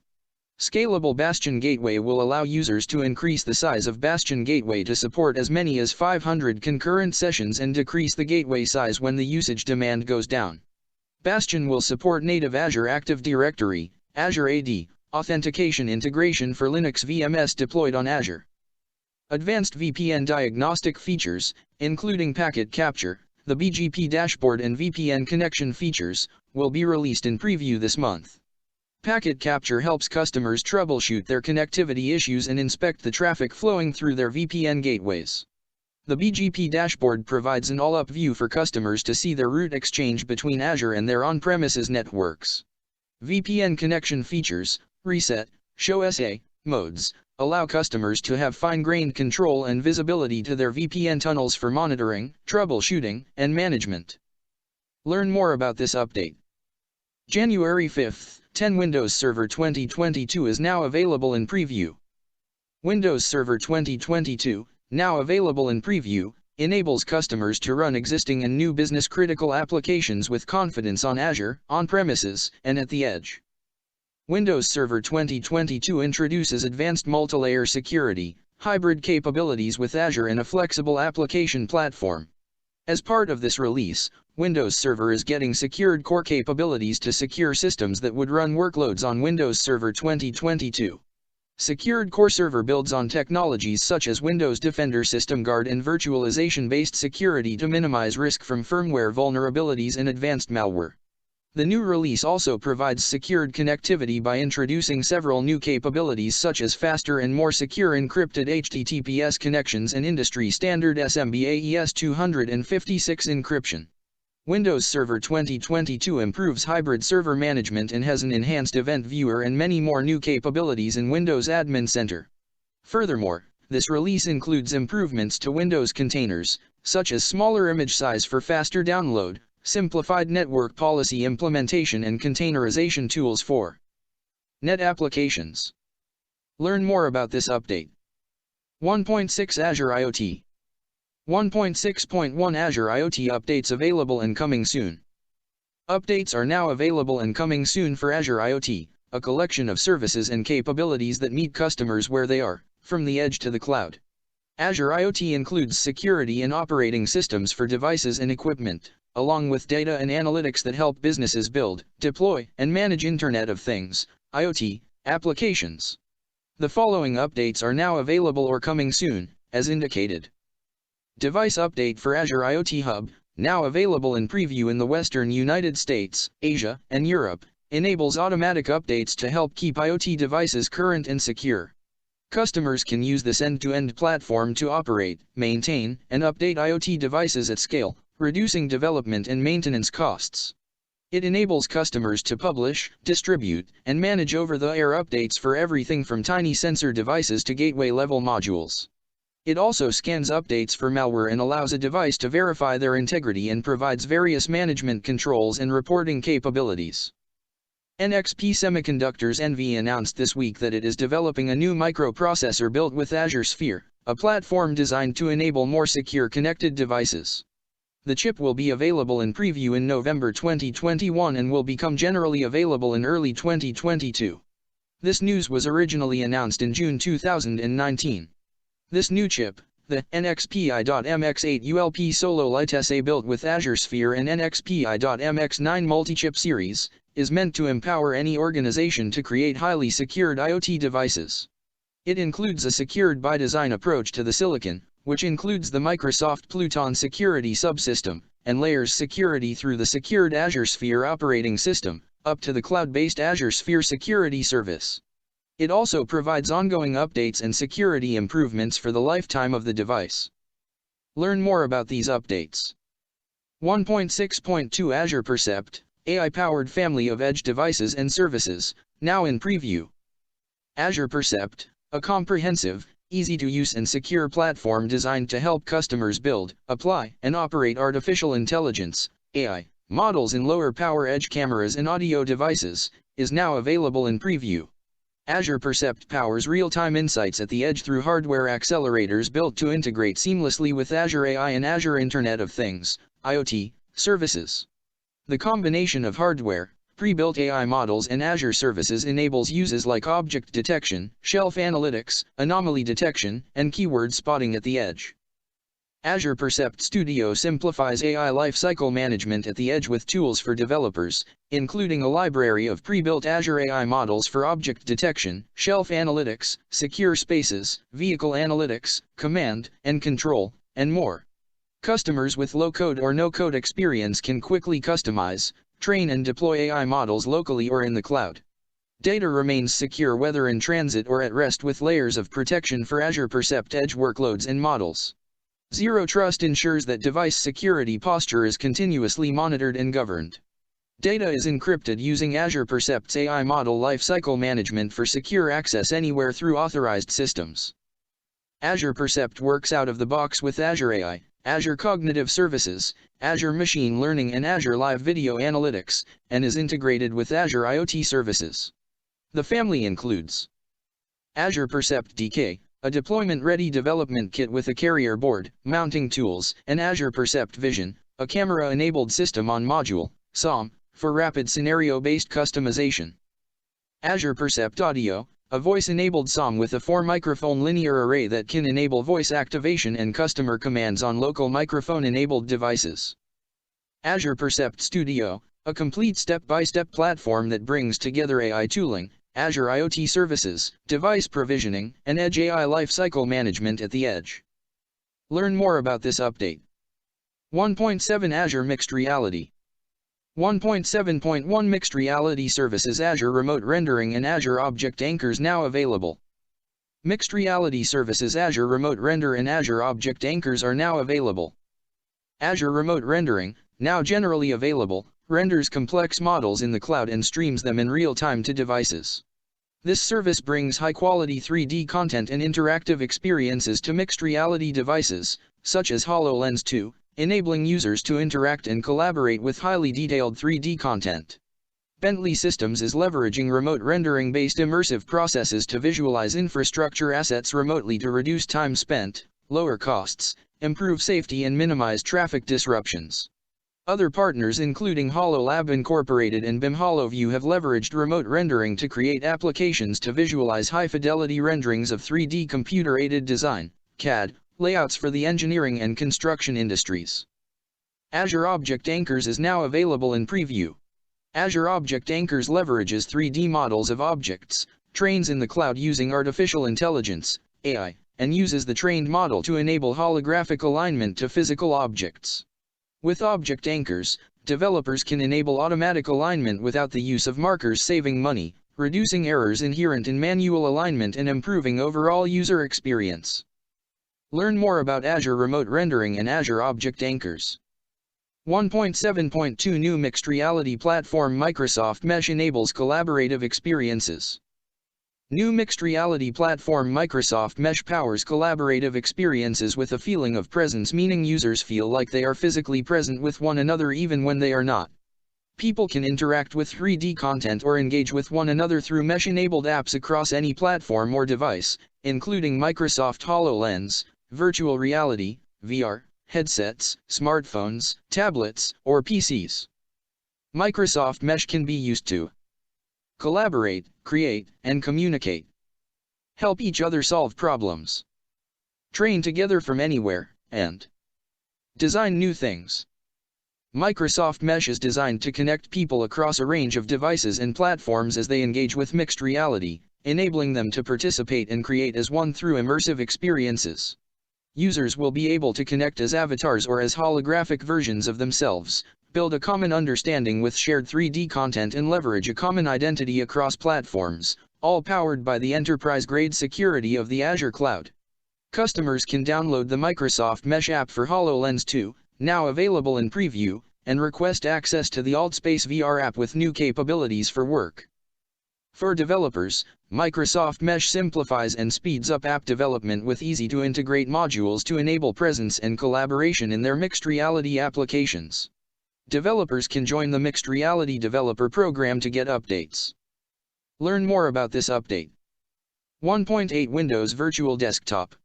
Scalable Bastion Gateway will allow users to increase the size of Bastion Gateway to support as many as 500 concurrent sessions and decrease the gateway size when the usage demand goes down. Bastion will support native Azure Active Directory, Azure AD, authentication integration for Linux VMS deployed on Azure. Advanced VPN diagnostic features, including packet capture, the BGP dashboard and VPN connection features, will be released in preview this month. Packet capture helps customers troubleshoot their connectivity issues and inspect the traffic flowing through their VPN gateways. The BGP dashboard provides an all-up view for customers to see their route exchange between Azure and their on-premises networks. VPN connection features, reset, show SA, modes, allow customers to have fine-grained control and visibility to their VPN tunnels for monitoring, troubleshooting, and management. Learn more about this update. January 5, 10 Windows Server 2022 is now available in preview. Windows Server 2022, now available in preview, enables customers to run existing and new business-critical applications with confidence on Azure, on-premises, and at the edge. Windows Server 2022 introduces advanced multilayer security, hybrid capabilities with Azure and a flexible application platform. As part of this release, Windows Server is getting secured core capabilities to secure systems that would run workloads on Windows Server 2022. Secured Core Server builds on technologies such as Windows Defender System Guard and virtualization-based security to minimize risk from firmware vulnerabilities and advanced malware. The new release also provides secured connectivity by introducing several new capabilities such as faster and more secure encrypted HTTPS connections and industry-standard SMB-AES 256 encryption. Windows Server 2022 improves hybrid server management and has an enhanced event viewer and many more new capabilities in Windows Admin Center. Furthermore, this release includes improvements to Windows containers, such as smaller image size for faster download, simplified network policy implementation and containerization tools for net applications. Learn more about this update. 1.6 Azure IoT 1.6.1 Azure IoT updates available and coming soon. Updates are now available and coming soon for Azure IoT, a collection of services and capabilities that meet customers where they are, from the edge to the cloud. Azure IoT includes security and operating systems for devices and equipment, along with data and analytics that help businesses build, deploy, and manage Internet of Things, IoT, applications. The following updates are now available or coming soon, as indicated. Device update for Azure IoT Hub, now available in preview in the Western United States, Asia, and Europe, enables automatic updates to help keep IoT devices current and secure. Customers can use this end-to-end platform to operate, maintain, and update IoT devices at scale, reducing development and maintenance costs. It enables customers to publish, distribute, and manage over-the-air updates for everything from tiny sensor devices to gateway-level modules. It also scans updates for malware and allows a device to verify their integrity and provides various management controls and reporting capabilities. NXP Semiconductors NV announced this week that it is developing a new microprocessor built with Azure Sphere, a platform designed to enable more secure connected devices. The chip will be available in preview in November 2021 and will become generally available in early 2022. This news was originally announced in June 2019. This new chip, the NXP-i.MX8 ULP Solo Lite SA built with Azure Sphere and NXP-i.MX9 multi-chip series, is meant to empower any organization to create highly secured IoT devices. It includes a secured by design approach to the silicon, which includes the Microsoft Pluton security subsystem, and layers security through the secured Azure Sphere operating system, up to the cloud-based Azure Sphere security service. It also provides ongoing updates and security improvements for the lifetime of the device. Learn more about these updates. 1.6.2 Azure Percept, AI-powered family of edge devices and services, now in preview. Azure Percept, a comprehensive, easy-to-use and secure platform designed to help customers build, apply, and operate artificial intelligence, AI, models in lower-power edge cameras and audio devices, is now available in preview. Azure Percept powers real-time insights at the edge through hardware accelerators built to integrate seamlessly with Azure AI and Azure Internet of Things, IoT, services. The combination of hardware, pre-built AI models and Azure services enables uses like object detection, shelf analytics, anomaly detection, and keyword spotting at the edge. Azure Percept Studio simplifies AI lifecycle management at the edge with tools for developers, including a library of pre-built Azure AI models for object detection, shelf analytics, secure spaces, vehicle analytics, command and control, and more. Customers with low-code or no-code experience can quickly customize, train and deploy AI models locally or in the cloud. Data remains secure whether in transit or at rest with layers of protection for Azure Percept edge workloads and models. Zero Trust ensures that device security posture is continuously monitored and governed. Data is encrypted using Azure Percept's AI model lifecycle management for secure access anywhere through authorized systems. Azure Percept works out of the box with Azure AI, Azure Cognitive Services, Azure Machine Learning and Azure Live Video Analytics, and is integrated with Azure IoT services. The family includes Azure Percept DK, a deployment-ready development kit with a carrier board, mounting tools, and Azure Percept Vision, a camera-enabled system on module, SOM, for rapid scenario-based customization. Azure Percept Audio, a voice-enabled SOM with a 4-microphone linear array that can enable voice activation and customer commands on local microphone-enabled devices. Azure Percept Studio, a complete step-by-step platform that brings together AI tooling, Azure IoT services, device provisioning, and Edge AI lifecycle management at the edge. Learn more about this update. 1.7 Azure Mixed Reality. 1.7.1 Mixed Reality Services Azure Remote Rendering and Azure Object Anchors now available. Mixed Reality Services Azure Remote Render and Azure Object Anchors are now available. Azure Remote Rendering, now generally available, renders complex models in the cloud and streams them in real time to devices. This service brings high-quality 3D content and interactive experiences to mixed reality devices, such as HoloLens 2, enabling users to interact and collaborate with highly detailed 3D content. Bentley Systems is leveraging remote rendering-based immersive processes to visualize infrastructure assets remotely to reduce time spent, lower costs, improve safety and minimize traffic disruptions. Other partners including HoloLab Incorporated and BIM HoloView have leveraged remote rendering to create applications to visualize high-fidelity renderings of 3D computer-aided design, CAD, layouts for the engineering and construction industries. Azure Object Anchors is now available in preview. Azure Object Anchors leverages 3D models of objects, trains in the cloud using artificial intelligence, AI, and uses the trained model to enable holographic alignment to physical objects. With Object Anchors, developers can enable automatic alignment without the use of markers, saving money, reducing errors inherent in manual alignment and improving overall user experience. Learn more about Azure Remote Rendering and Azure Object Anchors. 1.7.2 New Mixed Reality Platform Microsoft Mesh enables collaborative experiences. New mixed reality platform Microsoft Mesh powers collaborative experiences with a feeling of presence, meaning users feel like they are physically present with one another even when they are not. People can interact with 3D content or engage with one another through mesh-enabled apps across any platform or device, including Microsoft HoloLens, virtual reality, VR, headsets, smartphones, tablets, or PCs. Microsoft Mesh can be used to collaborate, create, and communicate. Help each other solve problems. Train together from anywhere, and design new things. Microsoft Mesh is designed to connect people across a range of devices and platforms as they engage with mixed reality, enabling them to participate and create as one through immersive experiences. Users will be able to connect as avatars or as holographic versions of themselves, build a common understanding with shared 3D content and leverage a common identity across platforms, all powered by the enterprise-grade security of the Azure cloud. Customers can download the Microsoft Mesh app for HoloLens 2, now available in preview, and request access to the AltSpace VR app with new capabilities for work. For developers, Microsoft Mesh simplifies and speeds up app development with easy-to-integrate modules to enable presence and collaboration in their mixed reality applications. Developers can join the Mixed Reality Developer Program to get updates. Learn more about this update. 1.8 Windows Virtual Desktop.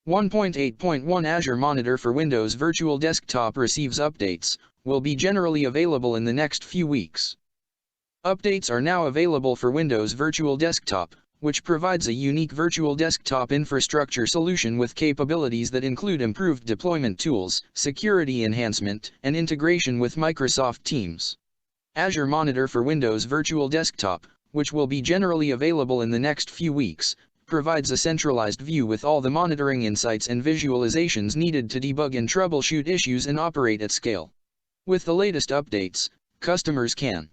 1.8.1 Azure Monitor for Windows Virtual Desktop receives updates, will be generally available in the next few weeks. Updates are now available for Windows Virtual Desktop, which provides a unique virtual desktop infrastructure solution with capabilities that include improved deployment tools, security enhancement, and integration with Microsoft Teams. Azure Monitor for Windows Virtual Desktop, which will be generally available in the next few weeks, provides a centralized view with all the monitoring insights and visualizations needed to debug and troubleshoot issues and operate at scale. With the latest updates, customers can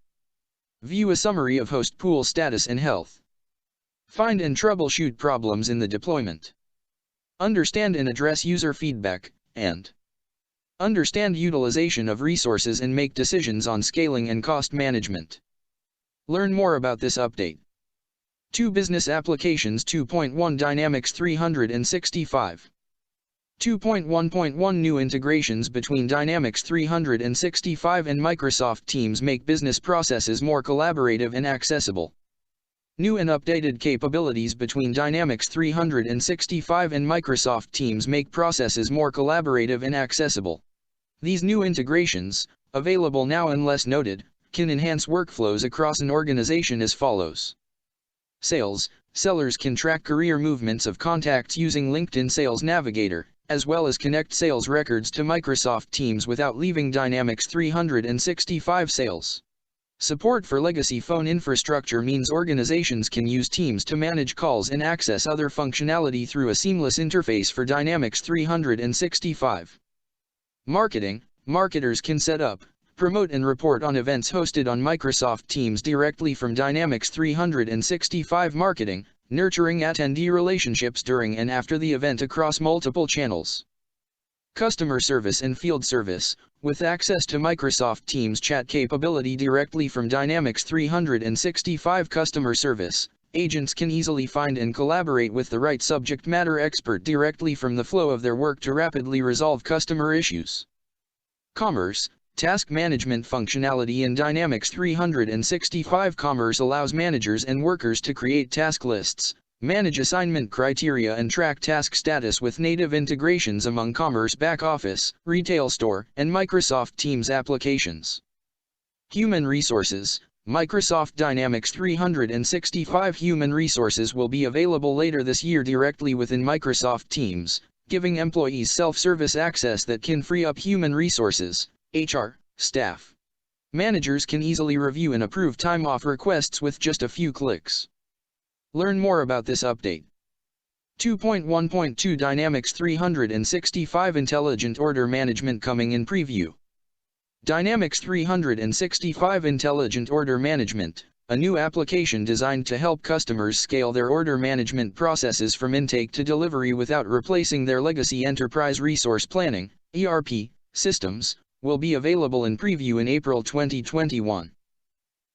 view a summary of host pool status and health, find and troubleshoot problems in the deployment, understand and address user feedback, and understand utilization of resources and make decisions on scaling and cost management. Learn more about this update. 2 Business Applications 2.1 Dynamics 365. 2.1.1 New integrations between Dynamics 365 and Microsoft Teams make business processes more collaborative and accessible. New and updated capabilities between Dynamics 365 and Microsoft Teams make processes more collaborative and accessible. These new integrations, available now unless noted, can enhance workflows across an organization as follows. Sales. Sellers can track career movements of contacts using LinkedIn Sales Navigator, as well as connect sales records to Microsoft Teams without leaving Dynamics 365 Sales. Support for legacy phone infrastructure means organizations can use Teams to manage calls and access other functionality through a seamless interface for Dynamics 365. Marketing. Marketers can set up, promote and report on events hosted on Microsoft Teams directly from Dynamics 365 Marketing, nurturing attendee relationships during and after the event across multiple channels. Customer service and field service. With access to Microsoft Teams chat capability directly from Dynamics 365 customer service, agents can easily find and collaborate with the right subject matter expert directly from the flow of their work to rapidly resolve customer issues. Commerce. Task management functionality in Dynamics 365 Commerce allows managers and workers to create task lists, manage assignment criteria and track task status with native integrations among Commerce back-office, retail store, and Microsoft Teams applications. Human resources. Microsoft Dynamics 365 Human Resources will be available later this year directly within Microsoft Teams, giving employees self-service access that can free up human resources, HR, staff. Managers can easily review and approve time-off requests with just a few clicks. Learn more about this update. 2.1.2 Dynamics 365 Intelligent Order Management coming in preview. Dynamics 365 Intelligent Order Management, a new application designed to help customers scale their order management processes from intake to delivery without replacing their legacy enterprise resource planning (ERP) systems, will be available in preview in April 2021.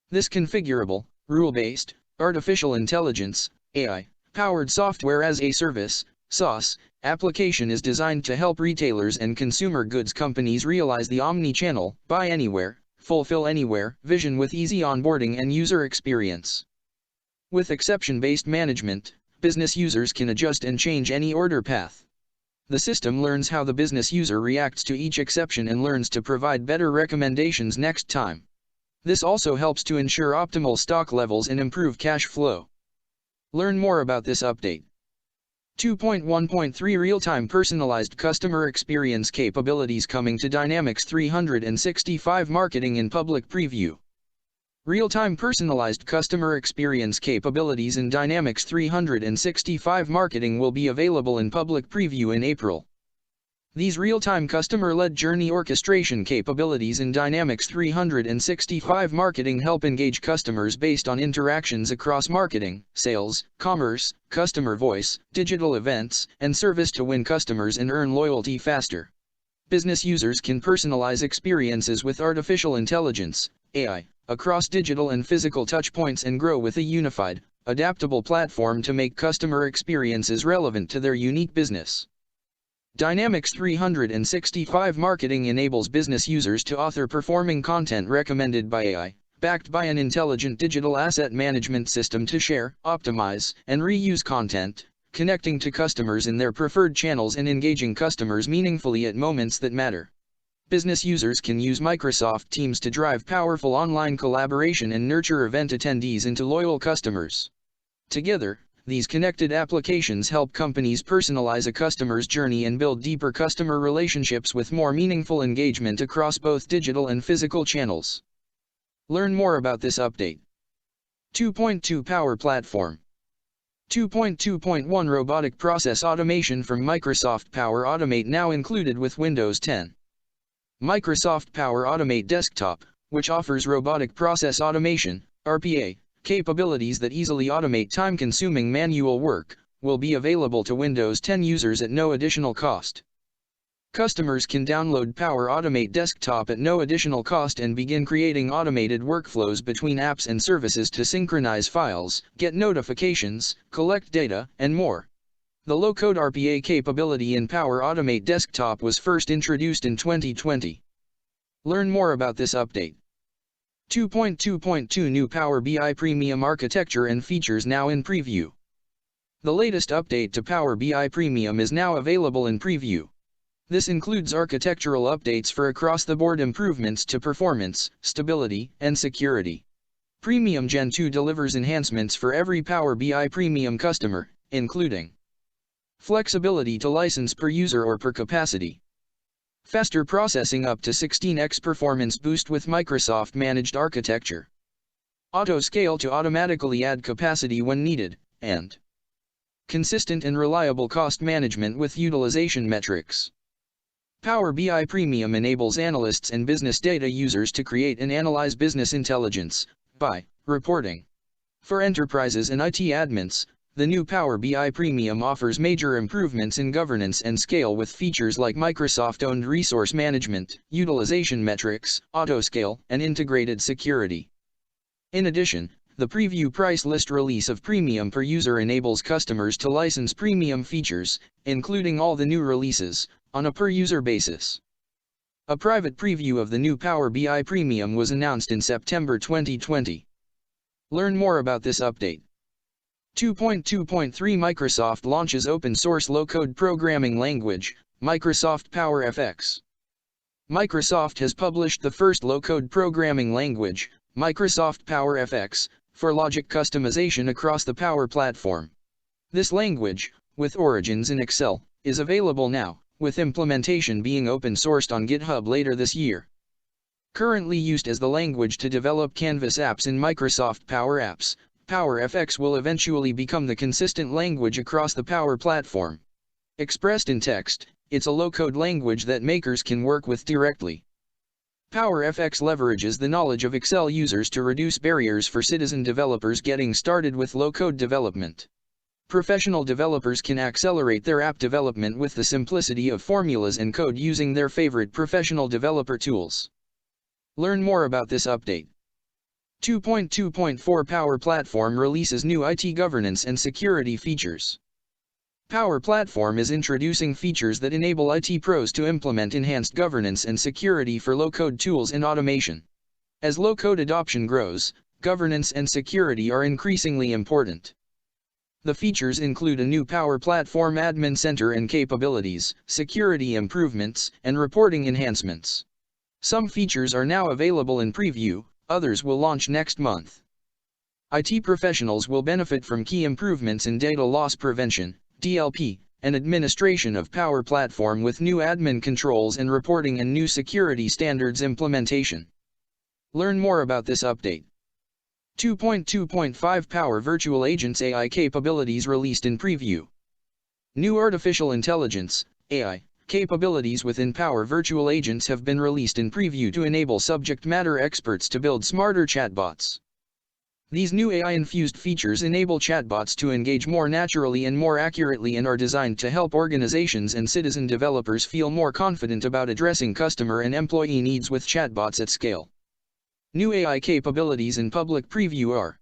This configurable, rule-based, artificial intelligence (AI) powered software as a service (SaaS) application is designed to help retailers and consumer goods companies realize the omni-channel, buy anywhere, fulfill anywhere vision with easy onboarding and user experience. With exception-based management, business users can adjust and change any order path. The system learns how the business user reacts to each exception and learns to provide better recommendations next time. This also helps to ensure optimal stock levels and improve cash flow. Learn more about this update. 2.1.3 Real-time personalized customer experience capabilities coming to Dynamics 365 Marketing in public preview. Real-time personalized customer experience capabilities in Dynamics 365 Marketing will be available in public preview in April. These real-time customer-led journey orchestration capabilities in Dynamics 365 Marketing help engage customers based on interactions across marketing, sales, commerce, customer voice, digital events, and service to win customers and earn loyalty faster. Business users can personalize experiences with artificial intelligence, AI, across digital and physical touchpoints and grow with a unified, adaptable platform to make customer experiences relevant to their unique business. Dynamics 365 Marketing enables business users to author performing content recommended by AI, backed by an intelligent digital asset management system to share, optimize, and reuse content, connecting to customers in their preferred channels and engaging customers meaningfully at moments that matter. Business users can use Microsoft Teams to drive powerful online collaboration and nurture event attendees into loyal customers. Together, these connected applications help companies personalize a customer's journey and build deeper customer relationships with more meaningful engagement across both digital and physical channels. Learn more about this update. 2.2 Power Platform. 2.2.1 Robotic Process Automation from Microsoft Power Automate now included with Windows 10. Microsoft Power Automate Desktop, which offers robotic process automation (RPA) capabilities that easily automate time-consuming manual work, will be available to Windows 10 users at no additional cost. Customers can download Power Automate Desktop at no additional cost and begin creating automated workflows between apps and services to synchronize files, get notifications, collect data, and more. The low-code RPA capability in Power Automate Desktop was first introduced in 2020. Learn more about this update. 2.2.2 New Power BI Premium Architecture and Features now in preview. The latest update to Power BI Premium is now available in preview. This includes architectural updates for across-the-board improvements to performance, stability, and security. Premium Gen 2 delivers enhancements for every Power BI Premium customer, including flexibility to license per user or per capacity, faster processing up to 16x performance boost with Microsoft Managed Architecture, auto-scale to automatically add capacity when needed, and consistent and reliable cost management with utilization metrics. Power BI Premium enables analysts and business data users to create and analyze business intelligence by reporting. For enterprises and IT admins, the new Power BI Premium offers major improvements in governance and scale with features like Microsoft-owned resource management, utilization metrics, auto-scale, and integrated security. In addition, the preview price list release of Premium per user enables customers to license premium features, including all the new releases, on a per-user basis. A private preview of the new Power BI Premium was announced in September 2020. Learn more about this update. 2.2.3 Microsoft launches open-source low-code programming language, Microsoft PowerFX. Microsoft has published the first low-code programming language, Microsoft PowerFX, for logic customization across the Power Platform. This language, with origins in Excel, is available now, with implementation being open-sourced on GitHub later this year. Currently used as the language to develop Canvas apps in Microsoft Power Apps, PowerFX will eventually become the consistent language across the Power Platform. Expressed in text, it's a low-code language that makers can work with directly. PowerFX leverages the knowledge of Excel users to reduce barriers for citizen developers getting started with low-code development. Professional developers can accelerate their app development with the simplicity of formulas and code using their favorite professional developer tools. Learn more about this update. 2.2.4 Power Platform releases new IT governance and security features. Power Platform is introducing features that enable IT pros to implement enhanced governance and security for low-code tools and automation. As low-code adoption grows, governance and security are increasingly important. The features include a new Power Platform Admin Center and capabilities, security improvements, and reporting enhancements. Some features are now available in preview, others will launch next month. IT professionals will benefit from key improvements in data loss prevention, DLP, and administration of Power Platform with new admin controls and reporting and new security standards implementation. Learn more about this update. 2.2.5 Power Virtual Agents AI capabilities released in preview. New artificial intelligence, AI, capabilities within Power Virtual Agents have been released in preview to enable subject matter experts to build smarter chatbots. These new AI-infused features enable chatbots to engage more naturally and more accurately and are designed to help organizations and citizen developers feel more confident about addressing customer and employee needs with chatbots at scale. New AI capabilities in public preview are: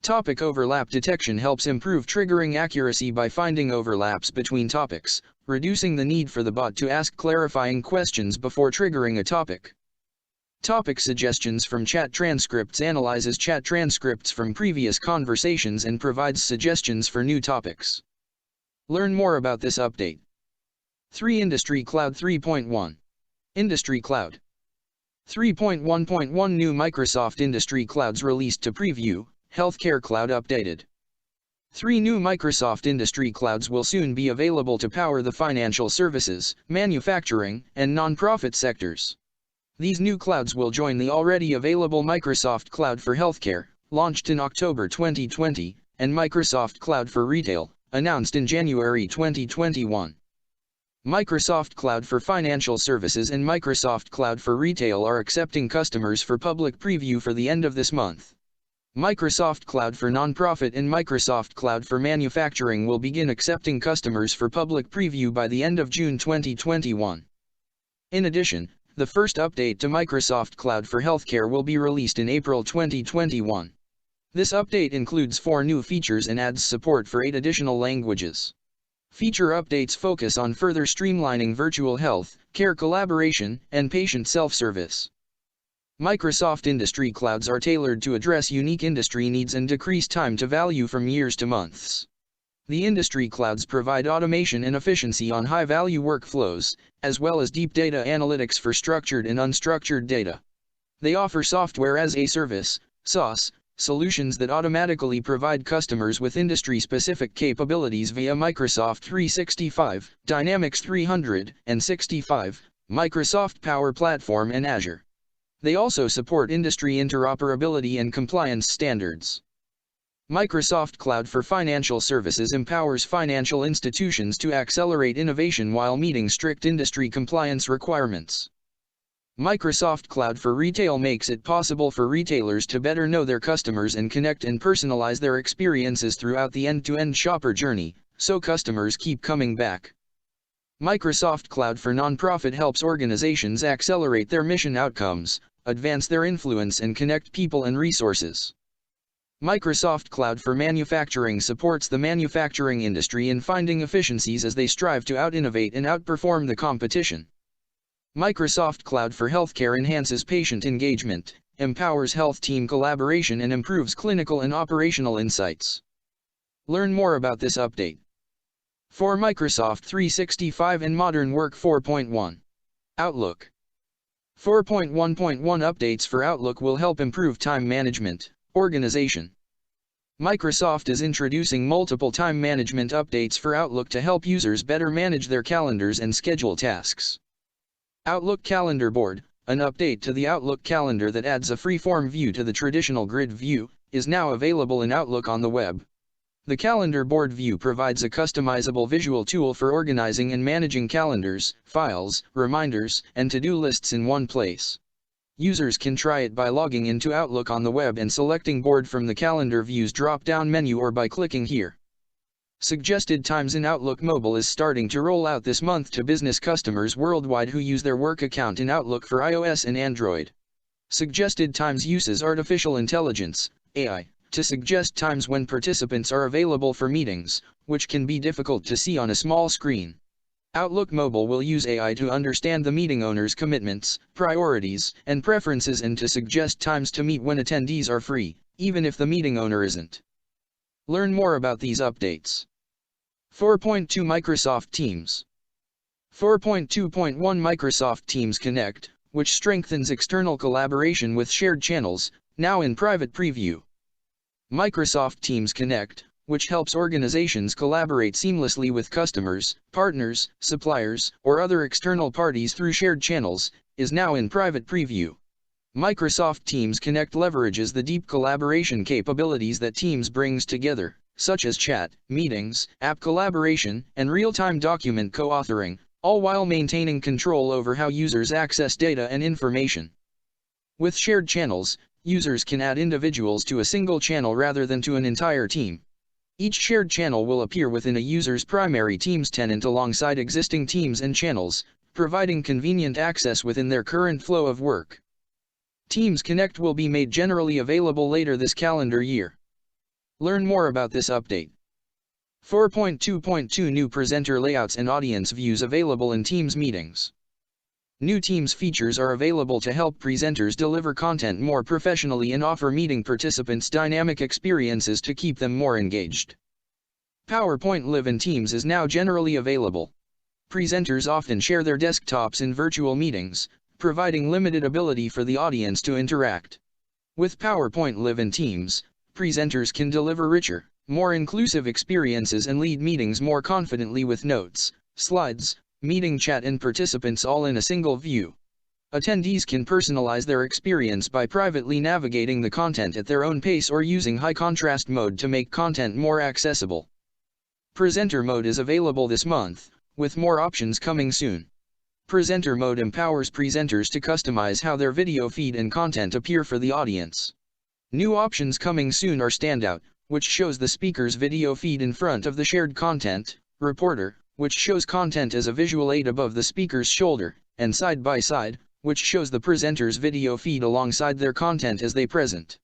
Topic overlap detection helps improve triggering accuracy by finding overlaps between topics, reducing the need for the bot to ask clarifying questions before triggering a topic. Topic suggestions from chat transcripts analyzes chat transcripts from previous conversations and provides suggestions for new topics. Learn more about this update. 3. Industry Cloud 3.1. Industry Cloud 3.1.1 New Microsoft Industry Clouds released to preview. Healthcare Cloud updated. 3 new Microsoft Industry Clouds will soon be available to power the financial services, manufacturing, and nonprofit sectors. These new clouds will join the already available Microsoft Cloud for Healthcare, launched in October 2020, and Microsoft Cloud for Retail, announced in January 2021. Microsoft Cloud for Financial Services and Microsoft Cloud for Retail are accepting customers for public preview for the end of this month. Microsoft Cloud for Nonprofit and Microsoft Cloud for Manufacturing will begin accepting customers for public preview by the end of June 2021. In addition, the first update to Microsoft Cloud for Healthcare will be released in April 2021. This update includes 4 new features and adds support for 8 additional languages. Feature updates focus on further streamlining virtual health care collaboration and patient self-service. Microsoft Industry Clouds are tailored to address unique industry needs and decrease time to value from years to months. The industry clouds provide automation and efficiency on high-value workflows, as well as deep data analytics for structured and unstructured data. They offer software as a service, SaaS, solutions that automatically provide customers with industry-specific capabilities via Microsoft 365, Dynamics 365, Microsoft Power Platform and Azure. They also support industry interoperability and compliance standards. Microsoft Cloud for Financial Services empowers financial institutions to accelerate innovation while meeting strict industry compliance requirements. Microsoft Cloud for Retail makes it possible for retailers to better know their customers and connect and personalize their experiences throughout the end-to-end shopper journey, so customers keep coming back. Microsoft Cloud for Nonprofit helps organizations accelerate their mission outcomes, advance their influence and connect people and resources. Microsoft Cloud for Manufacturing supports the manufacturing industry in finding efficiencies as they strive to out-innovate and outperform the competition. Microsoft Cloud for Healthcare enhances patient engagement, empowers health team collaboration and improves clinical and operational insights. Learn more about this update. For Microsoft 365 and Modern Work 4.1. Outlook. 4.1.1 updates for Outlook will help improve time management, organization. Microsoft is introducing multiple time management updates for Outlook to help users better manage their calendars and schedule tasks. Outlook Calendar Board, an update to the Outlook calendar that adds a free-form view to the traditional grid view, is now available in Outlook on the web. The Calendar Board view provides a customizable visual tool for organizing and managing calendars, files, reminders, and to-do lists in one place. Users can try it by logging into Outlook on the web and selecting Board from the Calendar View's drop-down menu or by clicking here. Suggested Times in Outlook Mobile is starting to roll out this month to business customers worldwide who use their work account in Outlook for iOS and Android. Suggested Times uses artificial intelligence, AI, to suggest times when participants are available for meetings, which can be difficult to see on a small screen. Outlook Mobile will use AI to understand the meeting owner's commitments, priorities, and preferences and to suggest times to meet when attendees are free, even if the meeting owner isn't. Learn more about these updates. 4.2 Microsoft Teams. 4.2.1 Microsoft Teams Connect, which strengthens external collaboration with shared channels, now in private preview. Microsoft Teams Connect, which helps organizations collaborate seamlessly with customers, partners, suppliers, or other external parties through shared channels, is now in private preview. Microsoft Teams Connect leverages the deep collaboration capabilities that Teams brings together, such as chat, meetings, app collaboration, and real-time document co-authoring, all while maintaining control over how users access data and information. With shared channels, users can add individuals to a single channel rather than to an entire team. Each shared channel will appear within a user's primary Teams tenant alongside existing teams and channels, providing convenient access within their current flow of work. Teams Connect will be made generally available later this calendar year. Learn more about this update. 4.2.2 New presenter layouts and audience views available in Teams meetings. New Teams features are available to help presenters deliver content more professionally and offer meeting participants dynamic experiences to keep them more engaged. PowerPoint Live in Teams is now generally available. Presenters often share their desktops in virtual meetings, providing limited ability for the audience to interact. With PowerPoint Live in Teams, presenters can deliver richer, more inclusive experiences and lead meetings more confidently with notes, slides, meeting chat and participants all in a single view. Attendees can personalize their experience by privately navigating the content at their own pace or using high contrast mode to make content more accessible. Presenter mode is available this month, with more options coming soon. Presenter mode empowers presenters to customize how their video feed and content appear for the audience. New options coming soon are Standout, which shows the speaker's video feed in front of the shared content, Reporter, which shows content as a visual aid above the speaker's shoulder, and Side by Side, which shows the presenter's video feed alongside their content as they present.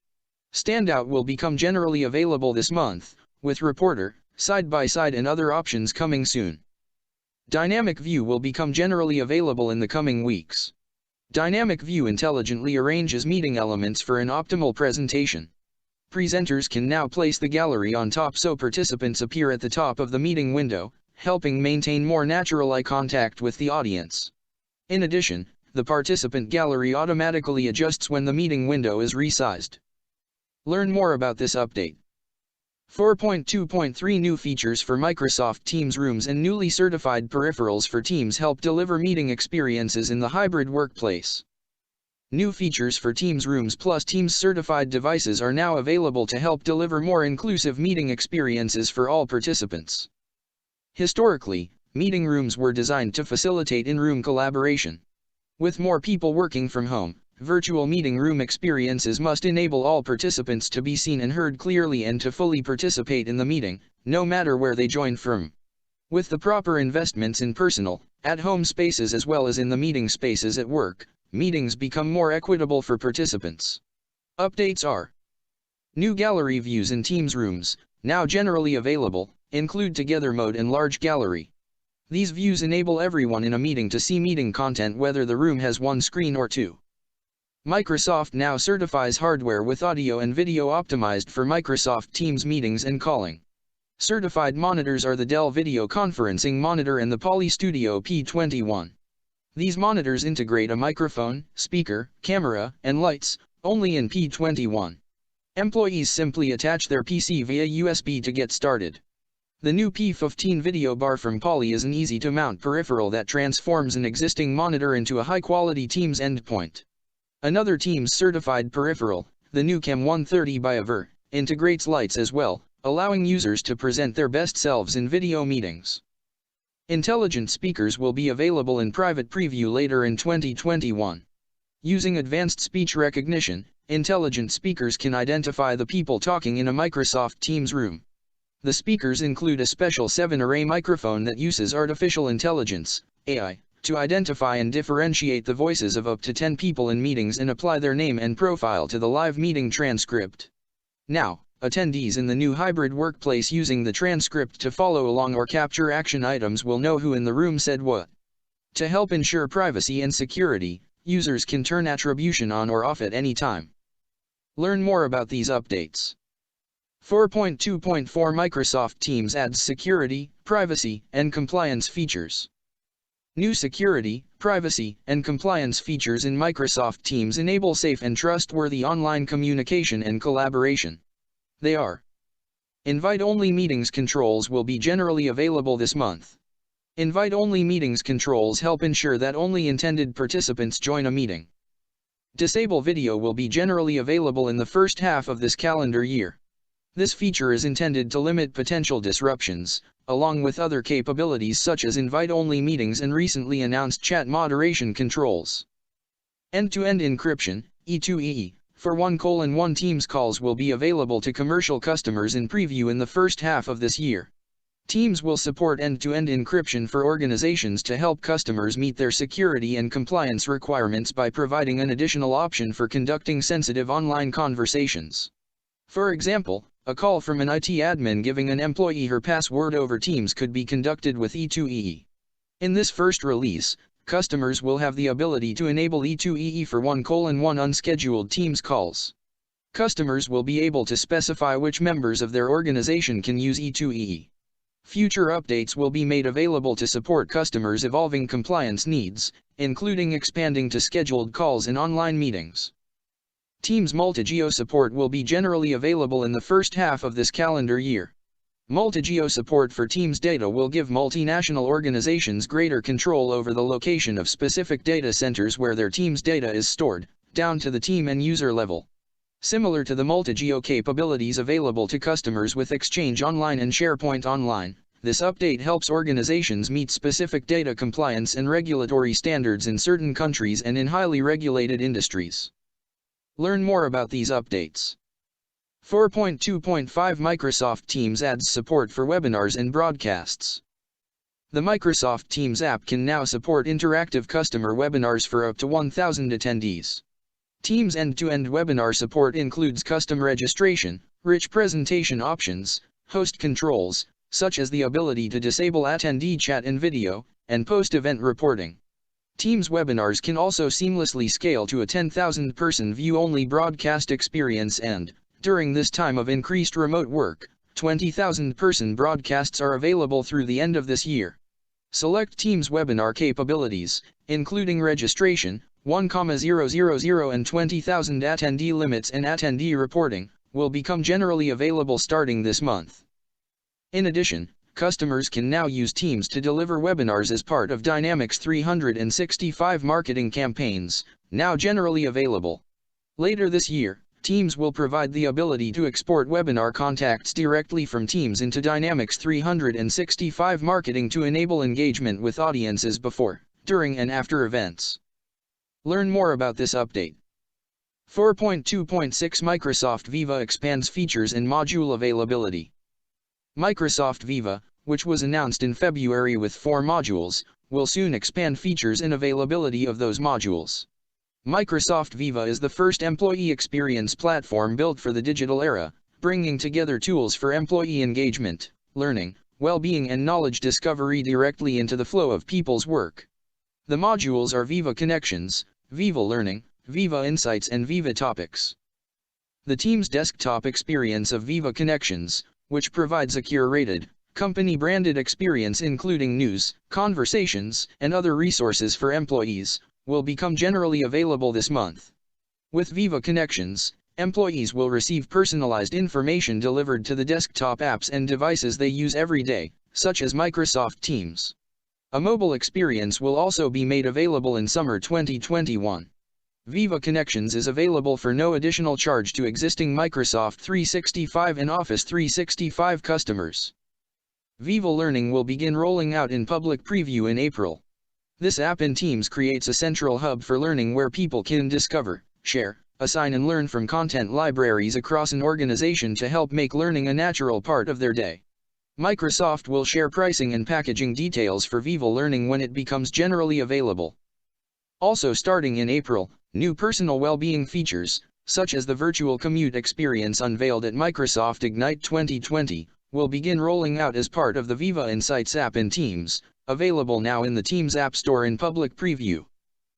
Standout will become generally available this month, with Reporter, Side by Side and other options coming soon. Dynamic View will become generally available in the coming weeks. Dynamic View intelligently arranges meeting elements for an optimal presentation. Presenters can now place the gallery on top so participants appear at the top of the meeting window, helping maintain more natural eye contact with the audience. In addition, the participant gallery automatically adjusts when the meeting window is resized. Learn more about this update. 4.2.3 New features for Microsoft Teams rooms and newly certified peripherals for Teams help deliver meeting experiences in the hybrid workplace. New features for Teams rooms plus Teams certified devices are now available to help deliver more inclusive meeting experiences for all participants. Historically, meeting rooms were designed to facilitate in-room collaboration. With more people working from home, virtual meeting room experiences must enable all participants to be seen and heard clearly and to fully participate in the meeting, no matter where they join from. With the proper investments in personal, at-home spaces as well as in the meeting spaces at work, meetings become more equitable for participants. Updates are: new gallery views in Teams rooms, now generally available, include Together Mode and Large Gallery. These views enable everyone in a meeting to see meeting content whether the room has one screen or two. Microsoft now certifies hardware with audio and video optimized for Microsoft Teams meetings and calling. Certified monitors are the Dell Video Conferencing Monitor and the Poly Studio P21. These monitors integrate a microphone, speaker, camera, and lights, only in P21. Employees simply attach their PC via USB to get started. The new P15 video bar from Poly is an easy-to-mount peripheral that transforms an existing monitor into a high-quality Teams endpoint. Another Teams certified peripheral, the new Cam 130 by Aver, integrates lights as well, allowing users to present their best selves in video meetings. Intelligent speakers will be available in private preview later in 2021. Using advanced speech recognition, intelligent speakers can identify the people talking in a Microsoft Teams room. The speakers include a special 7-array microphone that uses artificial intelligence, AI, to identify and differentiate the voices of up to 10 people in meetings and apply their name and profile to the live meeting transcript. Now, attendees in the new hybrid workplace using the transcript to follow along or capture action items will know who in the room said what. To help ensure privacy and security, users can turn attribution on or off at any time. Learn more about these updates. 4.2.4 Microsoft Teams adds security, privacy, and compliance features. New security, privacy, and compliance features in Microsoft Teams enable safe and trustworthy online communication and collaboration. They are: invite-only meetings controls will be generally available this month. Invite-only meetings controls help ensure that only intended participants join a meeting. Disable video will be generally available in the first half of this calendar year. This feature is intended to limit potential disruptions, along with other capabilities such as invite-only meetings and recently announced chat moderation controls. End-to-end encryption, E2EE, for 1:1 Teams calls will be available to commercial customers in preview in the first half of this year. Teams will support end-to-end encryption for organizations to help customers meet their security and compliance requirements by providing an additional option for conducting sensitive online conversations. For example, a call from an IT admin giving an employee her password over Teams could be conducted with E2EE. In this first release, customers will have the ability to enable E2EE for 1:1 unscheduled Teams calls. Customers will be able to specify which members of their organization can use E2EE. Future updates will be made available to support customers' evolving compliance needs, including expanding to scheduled calls and online meetings. Teams multi-geo support will be generally available in the first half of this calendar year. Multi-geo support for Teams data will give multinational organizations greater control over the location of specific data centers where their Teams data is stored, down to the team and user level. Similar to the multi-geo capabilities available to customers with Exchange Online and SharePoint Online, this update helps organizations meet specific data compliance and regulatory standards in certain countries and in highly regulated industries. Learn more about these updates. 4.2.5 Microsoft Teams adds support for webinars and broadcasts. The Microsoft Teams app can now support interactive customer webinars for up to 1,000 attendees. Teams end-to-end webinar support includes custom registration, rich presentation options, host controls, such as the ability to disable attendee chat and video, and post-event reporting. Teams webinars can also seamlessly scale to a 10,000-person view-only broadcast experience and, During this time of increased remote work, 20,000 person broadcasts are available through the end of this year. Select Teams webinar capabilities, including registration, 1,000 and 20,000 attendee limits and attendee reporting, will become generally available starting this month. In addition, customers can now use Teams to deliver webinars as part of Dynamics 365 marketing campaigns, now generally available. Later this year, Teams will provide the ability to export webinar contacts directly from Teams into Dynamics 365 marketing to enable engagement with audiences before, during and after events. Learn more about this update. 4.2.6 Microsoft Viva expands features and module availability. Microsoft Viva, which was announced in February with 4 modules, will soon expand features and availability of those modules. Microsoft Viva is the first employee experience platform built for the digital era, bringing together tools for employee engagement, learning, well-being and knowledge discovery directly into the flow of people's work. The modules are Viva Connections, Viva Learning, Viva Insights and Viva Topics. The Teams desktop experience of Viva Connections, which provides a curated, company-branded experience including news, conversations, and other resources for employees, will become generally available this month. With Viva Connections, employees will receive personalized information delivered to the desktop apps and devices they use every day, such as Microsoft Teams. A mobile experience will also be made available in summer 2021. Viva Connections is available for no additional charge to existing Microsoft 365 and Office 365 customers. Viva Learning will begin rolling out in public preview in April. This app in Teams creates a central hub for learning where people can discover, share, assign and learn from content libraries across an organization to help make learning a natural part of their day. Microsoft will share pricing and packaging details for Viva Learning when it becomes generally available. Also starting in April, new personal well-being features, such as the virtual commute experience unveiled at Microsoft Ignite 2020, will begin rolling out as part of the Viva Insights app in Teams, available now in the Teams App Store in public preview.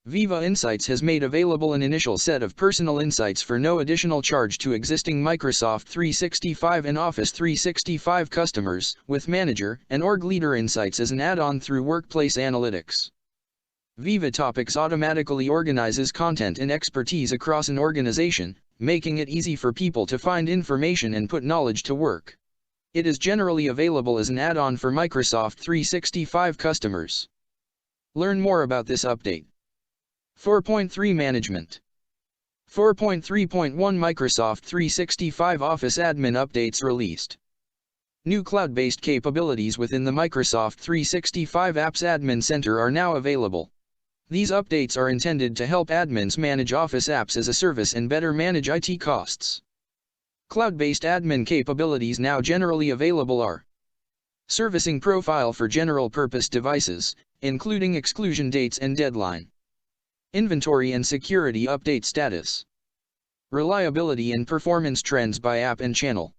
Viva Insights has made available an initial set of personal insights for no additional charge to existing Microsoft 365 and Office 365 customers, with Manager and Org Leader Insights as an add-on through Workplace Analytics. Viva Topics automatically organizes content and expertise across an organization, making it easy for people to find information and put knowledge to work. It is generally available as an add-on for Microsoft 365 customers. Learn more about this update. 4.3 Management. 4.3.1 Microsoft 365 Office Admin Updates released. New cloud-based capabilities within the Microsoft 365 Apps Admin Center are now available. These updates are intended to help admins manage Office apps as a service and better manage IT costs. Cloud-based admin capabilities now generally available are: servicing profile for general-purpose devices, including exclusion dates and deadline. Inventory and security update status. Reliability and performance trends by app and channel.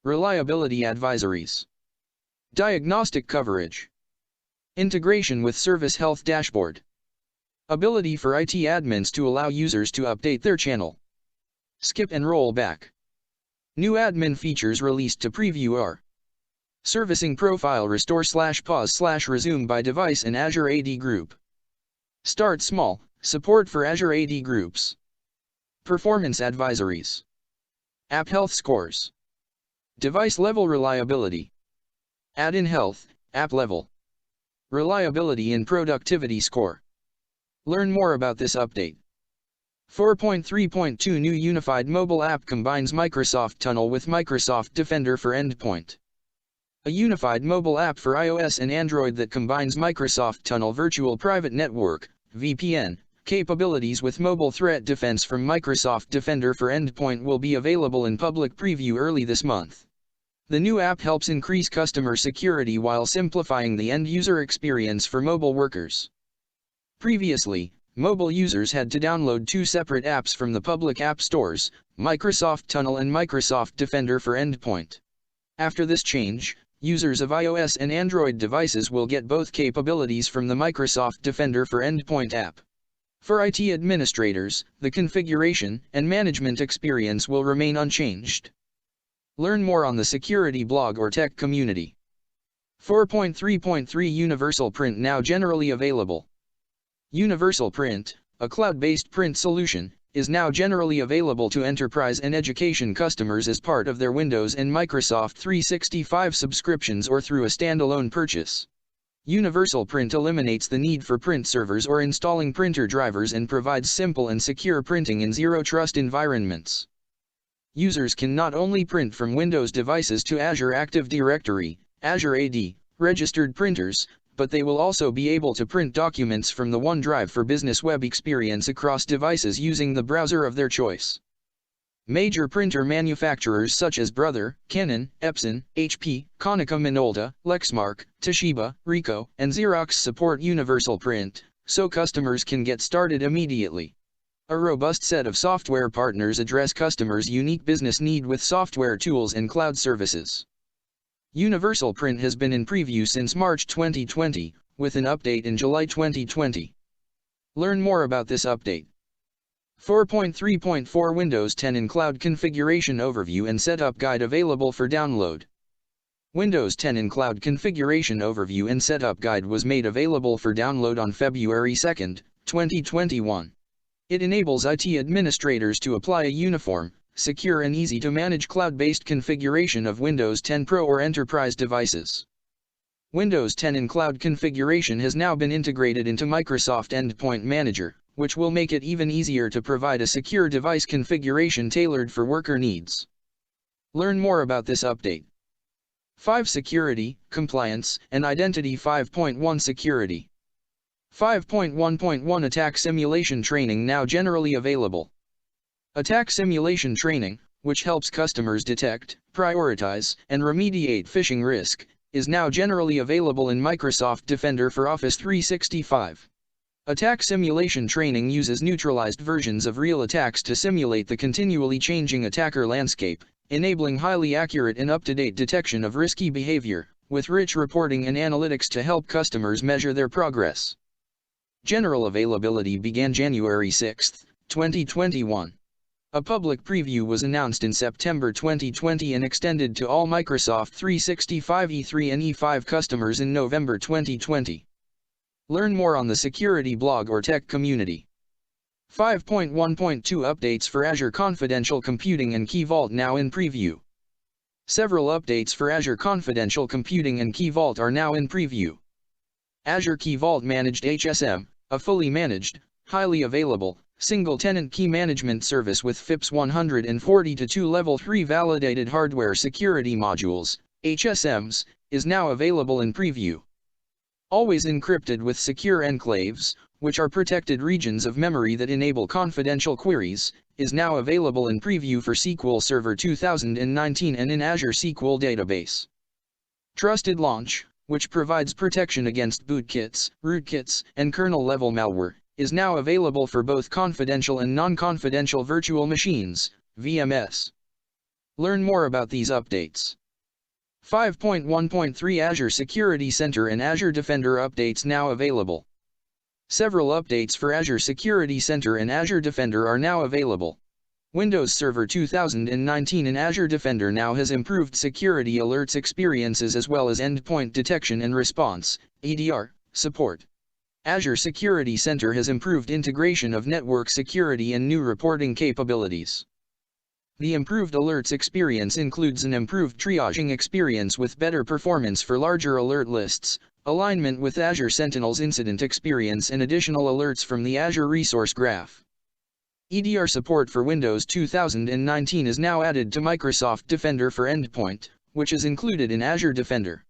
Reliability advisories. Diagnostic coverage. Integration with Service Health Dashboard. Ability for IT admins to allow users to update their channel. Skip and roll back. New admin features released to preview are: servicing profile restore/pause/resume by device in Azure AD Group. Start small, support for Azure AD Groups. Performance advisories. App health scores. Device level reliability. Add-in health, app level. Reliability and productivity score. Learn more about this update. 4.3.2 New Unified Mobile App combines Microsoft Tunnel with Microsoft Defender for Endpoint. A unified mobile app for iOS and Android that combines Microsoft Tunnel Virtual Private Network, VPN, capabilities with mobile threat defense from Microsoft Defender for Endpoint will be available in public preview early this month. The new app helps increase customer security while simplifying the end-user experience for mobile workers. Previously, mobile users had to download 2 separate apps from the public app stores, Microsoft Tunnel and Microsoft Defender for Endpoint. After this change, users of iOS and Android devices will get both capabilities from the Microsoft Defender for Endpoint app. For IT administrators, the configuration and management experience will remain unchanged. Learn more on the security blog or tech community. 4.3.3 Universal Print now generally available. Universal Print, a cloud-based print solution, is now generally available to enterprise and education customers as part of their Windows and Microsoft 365 subscriptions or through a standalone purchase. Universal Print eliminates the need for print servers or installing printer drivers and provides simple and secure printing in zero-trust environments. Users can not only print from Windows devices to Azure Active Directory, Azure AD, registered printers, but they will also be able to print documents from the OneDrive for Business web experience across devices using the browser of their choice. Major printer manufacturers such as Brother, Canon, Epson, HP, Konica Minolta, Lexmark, Toshiba, Ricoh, and Xerox support Universal Print, so customers can get started immediately. A robust set of software partners address customers' unique business need with software tools and cloud services. Universal Print has been in preview since March 2020, with an update in July 2020. Learn more about this update. 4.3.4 Windows 10 in Cloud Configuration Overview and Setup Guide available for download. Windows 10 in Cloud Configuration Overview and Setup Guide was made available for download on February 2, 2021. It enables IT administrators to apply a uniform, secure and easy-to-manage cloud-based configuration of Windows 10 Pro or Enterprise devices. Windows 10 in Cloud Configuration has now been integrated into Microsoft Endpoint Manager, which will make it even easier to provide a secure device configuration tailored for worker needs. Learn more about this update. 5. Security, Compliance, and Identity. 5.1 Security. 5.1.1 Attack Simulation Training now generally available. Attack simulation training, which helps customers detect, prioritize, and remediate phishing risk, is now generally available in Microsoft Defender for Office 365. Attack simulation training uses neutralized versions of real attacks to simulate the continually changing attacker landscape, enabling highly accurate and up-to-date detection of risky behavior, with rich reporting and analytics to help customers measure their progress. General availability began January 6, 2021. A public preview was announced in September 2020 and extended to all Microsoft 365 E3 and E5 customers in November 2020. Learn more on the security blog or tech community. 5.1.2 Updates for Azure Confidential Computing and Key Vault now in preview. Several updates for Azure Confidential Computing and Key Vault are now in preview. Azure Key Vault Managed HSM, a fully managed, highly available, single-tenant key management service with FIPS 140-2 Level 3 validated hardware security modules, HSMs, is now available in preview. Always encrypted with secure enclaves, which are protected regions of memory that enable confidential queries, is now available in preview for SQL Server 2019 and in Azure SQL Database. Trusted Launch, which provides protection against bootkits, rootkits, and kernel-level malware, is now available for both confidential and non-confidential virtual machines, VMS. Learn more about these updates. 5.1.3 Azure Security Center and Azure Defender updates now available. Several updates for Azure Security Center and Azure Defender are now available. Windows Server 2019 and Azure Defender now has improved security alerts experiences as well as endpoint detection and response, EDR, support. Azure Security Center has improved integration of network security and new reporting capabilities. The improved alerts experience includes an improved triaging experience with better performance for larger alert lists, alignment with Azure Sentinel's incident experience and additional alerts from the Azure Resource Graph. EDR support for Windows 2019 is now added to Microsoft Defender for Endpoint, which is included in Azure Defender.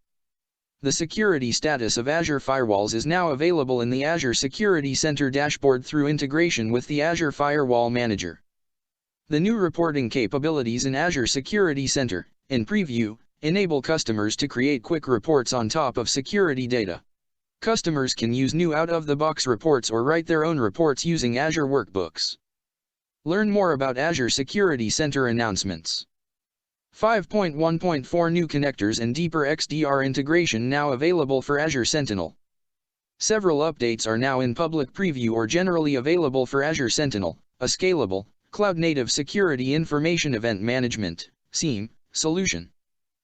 The security status of Azure firewalls is now available in the Azure Security Center dashboard through integration with the Azure Firewall Manager. The new reporting capabilities in Azure Security Center, in preview, enable customers to create quick reports on top of security data. Customers can use new out-of-the-box reports or write their own reports using Azure Workbooks. Learn more about Azure Security Center announcements. 5.1.4 New connectors and deeper XDR integration now available for Azure Sentinel. Several updates are now in public preview or generally available for Azure Sentinel, a scalable, cloud-native security information event management (SIEM) solution.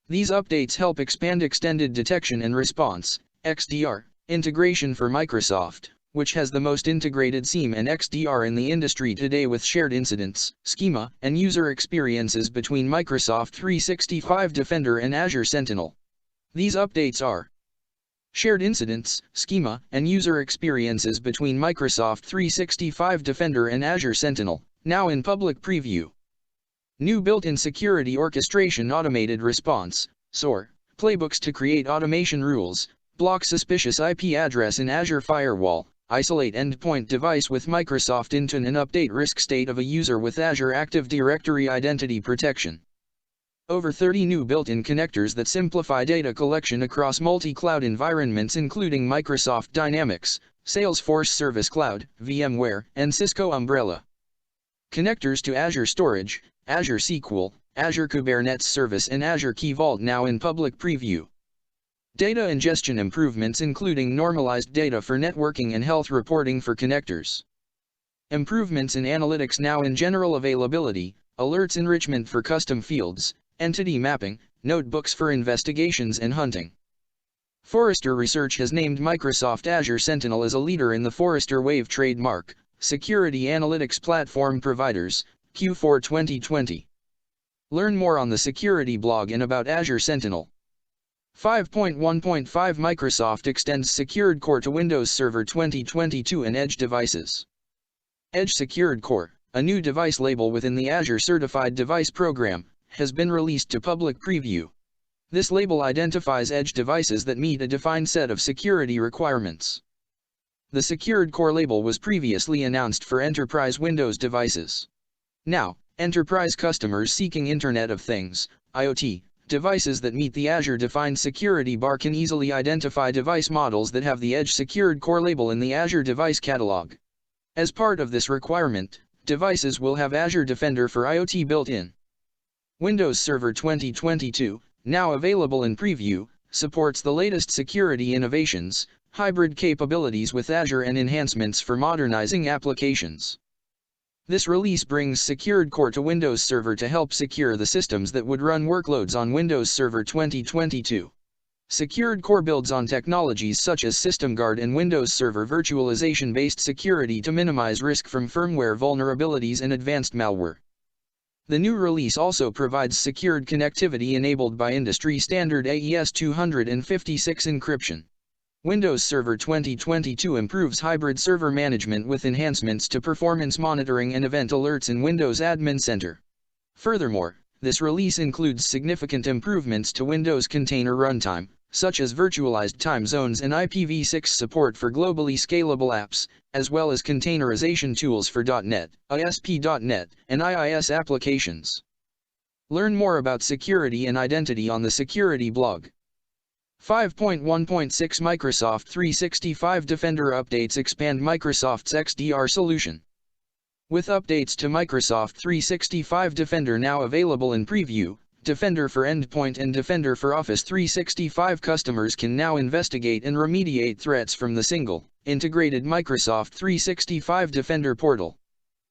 These updates help expand extended detection and response (XDR) integration for Microsoft, which has the most integrated SIEM and XDR in the industry today, with shared incidents, schema, and user experiences between Microsoft 365 Defender and Azure Sentinel. These updates are shared incidents, schema, and user experiences between Microsoft 365 Defender and Azure Sentinel, now in public preview. New built-in security orchestration automated response, SOAR, playbooks to create automation rules, block suspicious IP address in Azure Firewall, isolate endpoint device with Microsoft Intune, and update risk state of a user with Azure Active Directory identity protection. Over 30 new built-in connectors that simplify data collection across multi-cloud environments including Microsoft Dynamics, Salesforce Service Cloud, VMware, and Cisco Umbrella. Connectors to Azure Storage, Azure SQL, Azure Kubernetes Service, and Azure Key Vault now in public preview. Data ingestion improvements including normalized data for networking and health reporting for connectors. Improvements in analytics now in general availability, alerts enrichment for custom fields, entity mapping, notebooks for investigations and hunting. Forrester Research has named Microsoft Azure Sentinel as a leader in the Forrester Wave trademark Security Analytics Platform Providers, Q4 2020. Learn more on the security blog and about Azure Sentinel. 5.1.5 Microsoft extends Secured Core to Windows Server 2022 and Edge devices. Edge Secured Core, a new device label within the Azure Certified Device Program, has been released to public preview. This label identifies edge devices that meet a defined set of security requirements. The Secured Core label was previously announced for enterprise Windows devices. Now, enterprise customers seeking Internet of Things, IoT, devices that meet the Azure-defined security bar can easily identify device models that have the Edge Secured Core label in the Azure Device Catalog. As part of this requirement, devices will have Azure Defender for IoT built in. Windows Server 2022, now available in preview, supports the latest security innovations, hybrid capabilities with Azure, and enhancements for modernizing applications. This release brings Secured Core to Windows Server to help secure the systems that would run workloads on Windows Server 2022. Secured Core builds on technologies such as SystemGuard and Windows Server virtualization-based security to minimize risk from firmware vulnerabilities and advanced malware. The new release also provides secured connectivity enabled by industry-standard AES 256 encryption. Windows Server 2022 improves hybrid server management with enhancements to performance monitoring and event alerts in Windows Admin Center. Furthermore, this release includes significant improvements to Windows Container Runtime, such as virtualized time zones and IPv6 support for globally scalable apps, as well as containerization tools for .NET, ASP.NET, and IIS applications. Learn more about security and identity on the Security blog. 5.1.6 Microsoft 365 Defender updates expand Microsoft's XDR solution. With updates to Microsoft 365 Defender now available in preview, Defender for Endpoint and Defender for Office 365 customers can now investigate and remediate threats from the single, integrated Microsoft 365 Defender portal.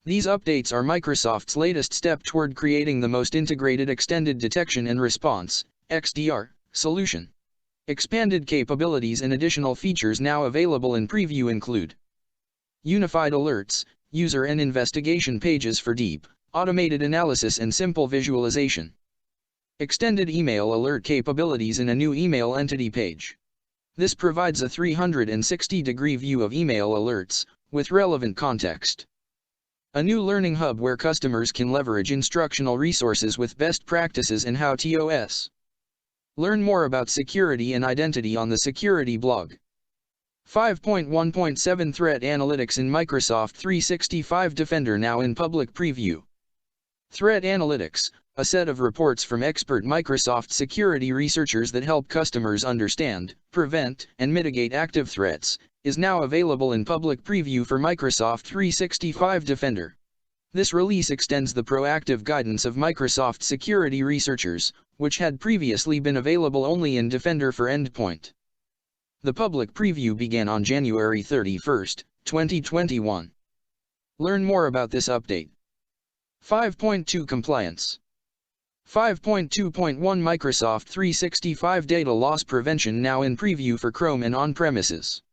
These updates are Microsoft's latest step toward creating the most integrated extended detection and response (XDR) solution. Expanded capabilities and additional features now available in preview include unified alerts, user and investigation pages for deep, automated analysis and simple visualization. Extended email alert capabilities in a new email entity page. This provides a 360-degree view of email alerts, with relevant context. A new learning hub where customers can leverage instructional resources with best practices and how-tos. Learn more about security and identity on the Security blog. 5.1.7 Threat Analytics in Microsoft 365 Defender now in public preview. Threat Analytics, a set of reports from expert Microsoft security researchers that help customers understand, prevent, and mitigate active threats, is now available in public preview for Microsoft 365 Defender. This release extends the proactive guidance of Microsoft security researchers, which had previously been available only in Defender for Endpoint. The public preview began on January 31, 2021. Learn more about this update. 5.2 Compliance. 5.2.1 Microsoft 365 Data Loss Prevention now in preview for Chrome and on-premises.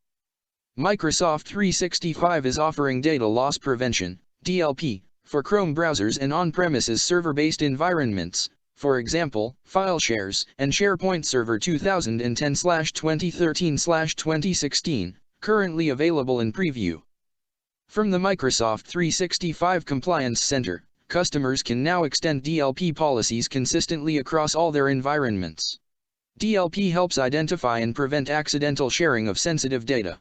Microsoft 365 is offering data loss prevention, DLP, for Chrome browsers and on-premises server-based environments, for example, file shares and SharePoint Server 2010/2013/2016, currently available in preview. From the Microsoft 365 Compliance Center, customers can now extend DLP policies consistently across all their environments. DLP helps identify and prevent accidental sharing of sensitive data.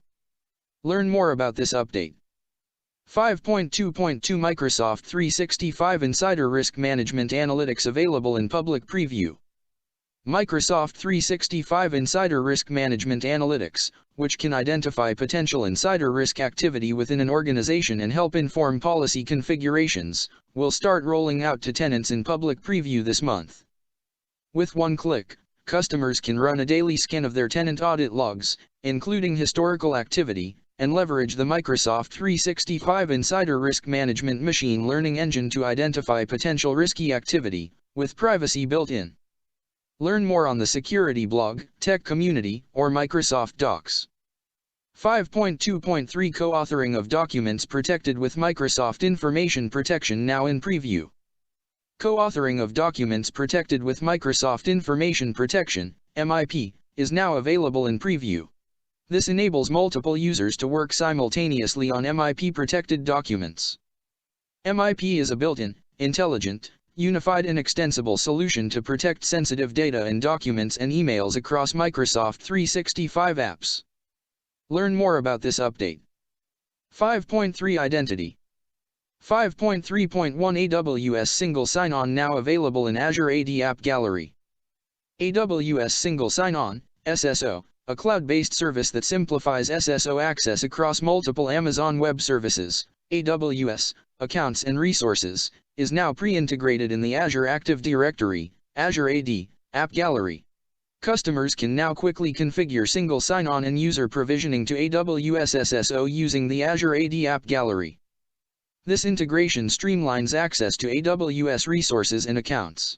Learn more about this update. 5.2.2 Microsoft 365 Insider Risk Management Analytics available in public preview. Microsoft 365 Insider Risk Management Analytics, which can identify potential insider risk activity within an organization and help inform policy configurations, will start rolling out to tenants in public preview this month. With one click, customers can run a daily scan of their tenant audit logs, including historical activity, and leverage the Microsoft 365 Insider Risk Management machine learning engine to identify potential risky activity, with privacy built in. Learn more on the security blog, tech community, or Microsoft Docs. 5.2.3 Co-authoring of documents protected with Microsoft Information Protection now in preview. Co-authoring of documents protected with Microsoft Information Protection, MIP, is now available in preview. This enables multiple users to work simultaneously on MIP-protected documents. MIP is a built-in, intelligent, unified and extensible solution to protect sensitive data and documents and emails across Microsoft 365 apps. Learn more about this update. 5.3 Identity. 5.3.1 AWS Single Sign-On now available in Azure AD App Gallery. AWS Single Sign-On, SSO, a cloud-based service that simplifies SSO access across multiple Amazon Web Services, AWS, accounts and resources, is now pre-integrated in the Azure Active Directory, Azure AD, App Gallery. Customers can now quickly configure single sign-on and user provisioning to AWS SSO using the Azure AD App Gallery. This integration streamlines access to AWS resources and accounts.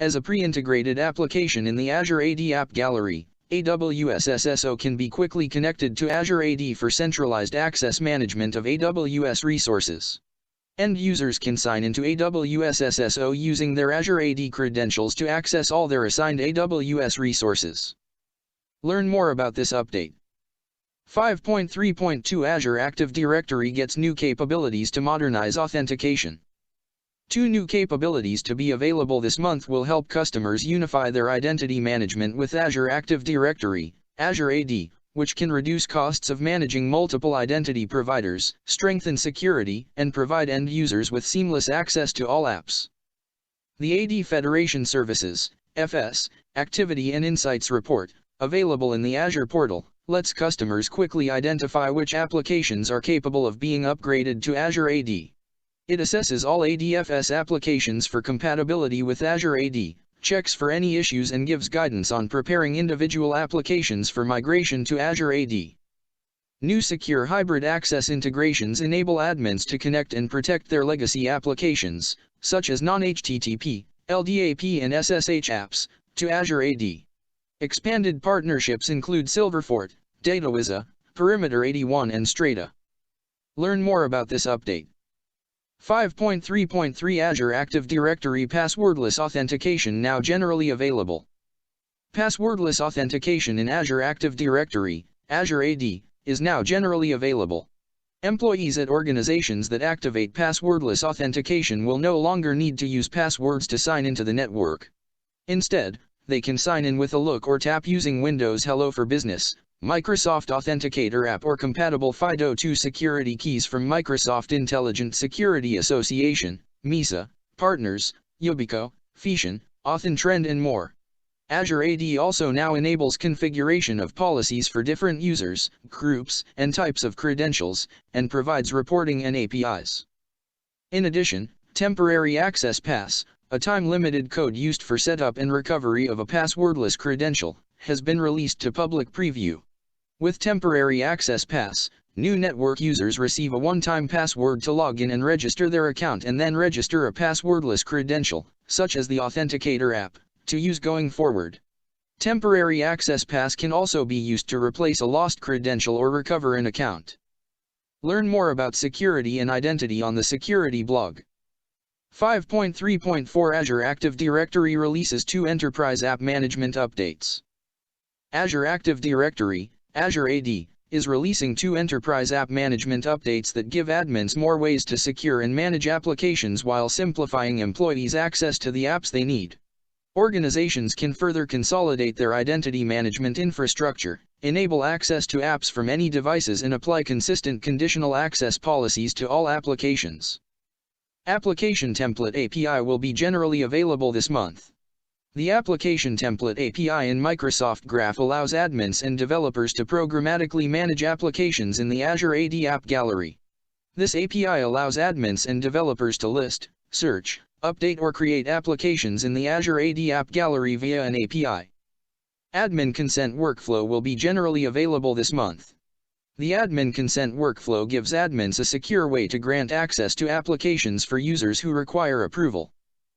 As a pre-integrated application in the Azure AD App Gallery, AWS SSO can be quickly connected to Azure AD for centralized access management of AWS resources. End users can sign into AWS SSO using their Azure AD credentials to access all their assigned AWS resources. Learn more about this update. 5.3.2 Azure Active Directory gets new capabilities to modernize authentication. 2 new capabilities to be available this month will help customers unify their identity management with Azure Active Directory, Azure AD, which can reduce costs of managing multiple identity providers, strengthen security, and provide end users with seamless access to all apps. The AD Federation Services, FS, Activity and Insights Report, available in the Azure portal, lets customers quickly identify which applications are capable of being upgraded to Azure AD. It assesses all ADFS applications for compatibility with Azure AD, checks for any issues and gives guidance on preparing individual applications for migration to Azure AD. New secure hybrid access integrations enable admins to connect and protect their legacy applications, such as non-HTTP, LDAP and SSH apps, to Azure AD. Expanded partnerships include Silverfort, DataWiza, Perimeter 81 and Strata. Learn more about this update. 5.3.3 Azure Active Directory Passwordless Authentication now generally available. Passwordless authentication in Azure Active Directory, Azure AD, is now generally available. Employees at organizations that activate passwordless authentication will no longer need to use passwords to sign into the network. Instead, they can sign in with a look or tap using Windows Hello for Business, Microsoft Authenticator app or compatible FIDO2 security keys from Microsoft Intelligent Security Association, MISA, partners, Yubico, Fission, AuthInTrend and more. Azure AD also now enables configuration of policies for different users, groups, and types of credentials, and provides reporting and APIs. In addition, Temporary Access Pass, a time-limited code used for setup and recovery of a passwordless credential, has been released to public preview. With Temporary Access Pass, new network users receive a one-time password to log in and register their account and then register a passwordless credential, such as the Authenticator app, to use going forward. Temporary Access Pass can also be used to replace a lost credential or recover an account. Learn more about security and identity on the Security blog. 5.3.4 Azure Active Directory releases 2 Enterprise App Management updates. Azure Active Directory, Azure AD, is releasing 2 Enterprise App Management updates that give admins more ways to secure and manage applications while simplifying employees' access to the apps they need. Organizations can further consolidate their identity management infrastructure, enable access to apps from any devices and apply consistent conditional access policies to all applications. Application Template API will be generally available this month. The Application Template API in Microsoft Graph allows admins and developers to programmatically manage applications in the Azure AD App Gallery. This API allows admins and developers to list, search, update or create applications in the Azure AD App Gallery via an API. Admin Consent Workflow will be generally available this month. The Admin Consent Workflow gives admins a secure way to grant access to applications for users who require approval.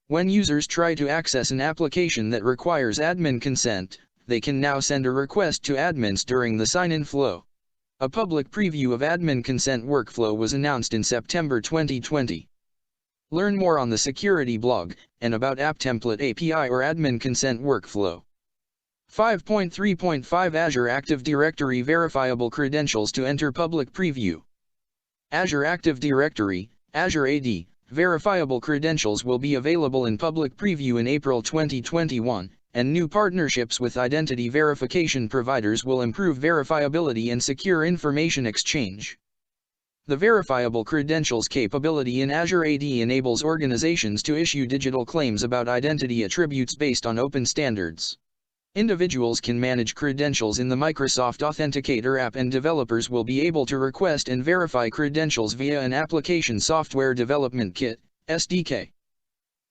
When users try to access an application that requires admin consent, they can now send a request to admins during the sign-in flow. A public preview of Admin Consent Workflow was announced in September 2020. Learn more on the Security blog, and about App Template API or Admin Consent Workflow. 5.3.5 Azure Active Directory Verifiable Credentials to enter public preview. Azure Active Directory, Azure AD, verifiable credentials will be available in public preview in April 2021, and new partnerships with identity verification providers will improve verifiability and secure information exchange. The verifiable credentials capability in Azure AD enables organizations to issue digital claims about identity attributes based on open standards. Individuals can manage credentials in the Microsoft Authenticator app, and developers will be able to request and verify credentials via an Application Software Development Kit (SDK).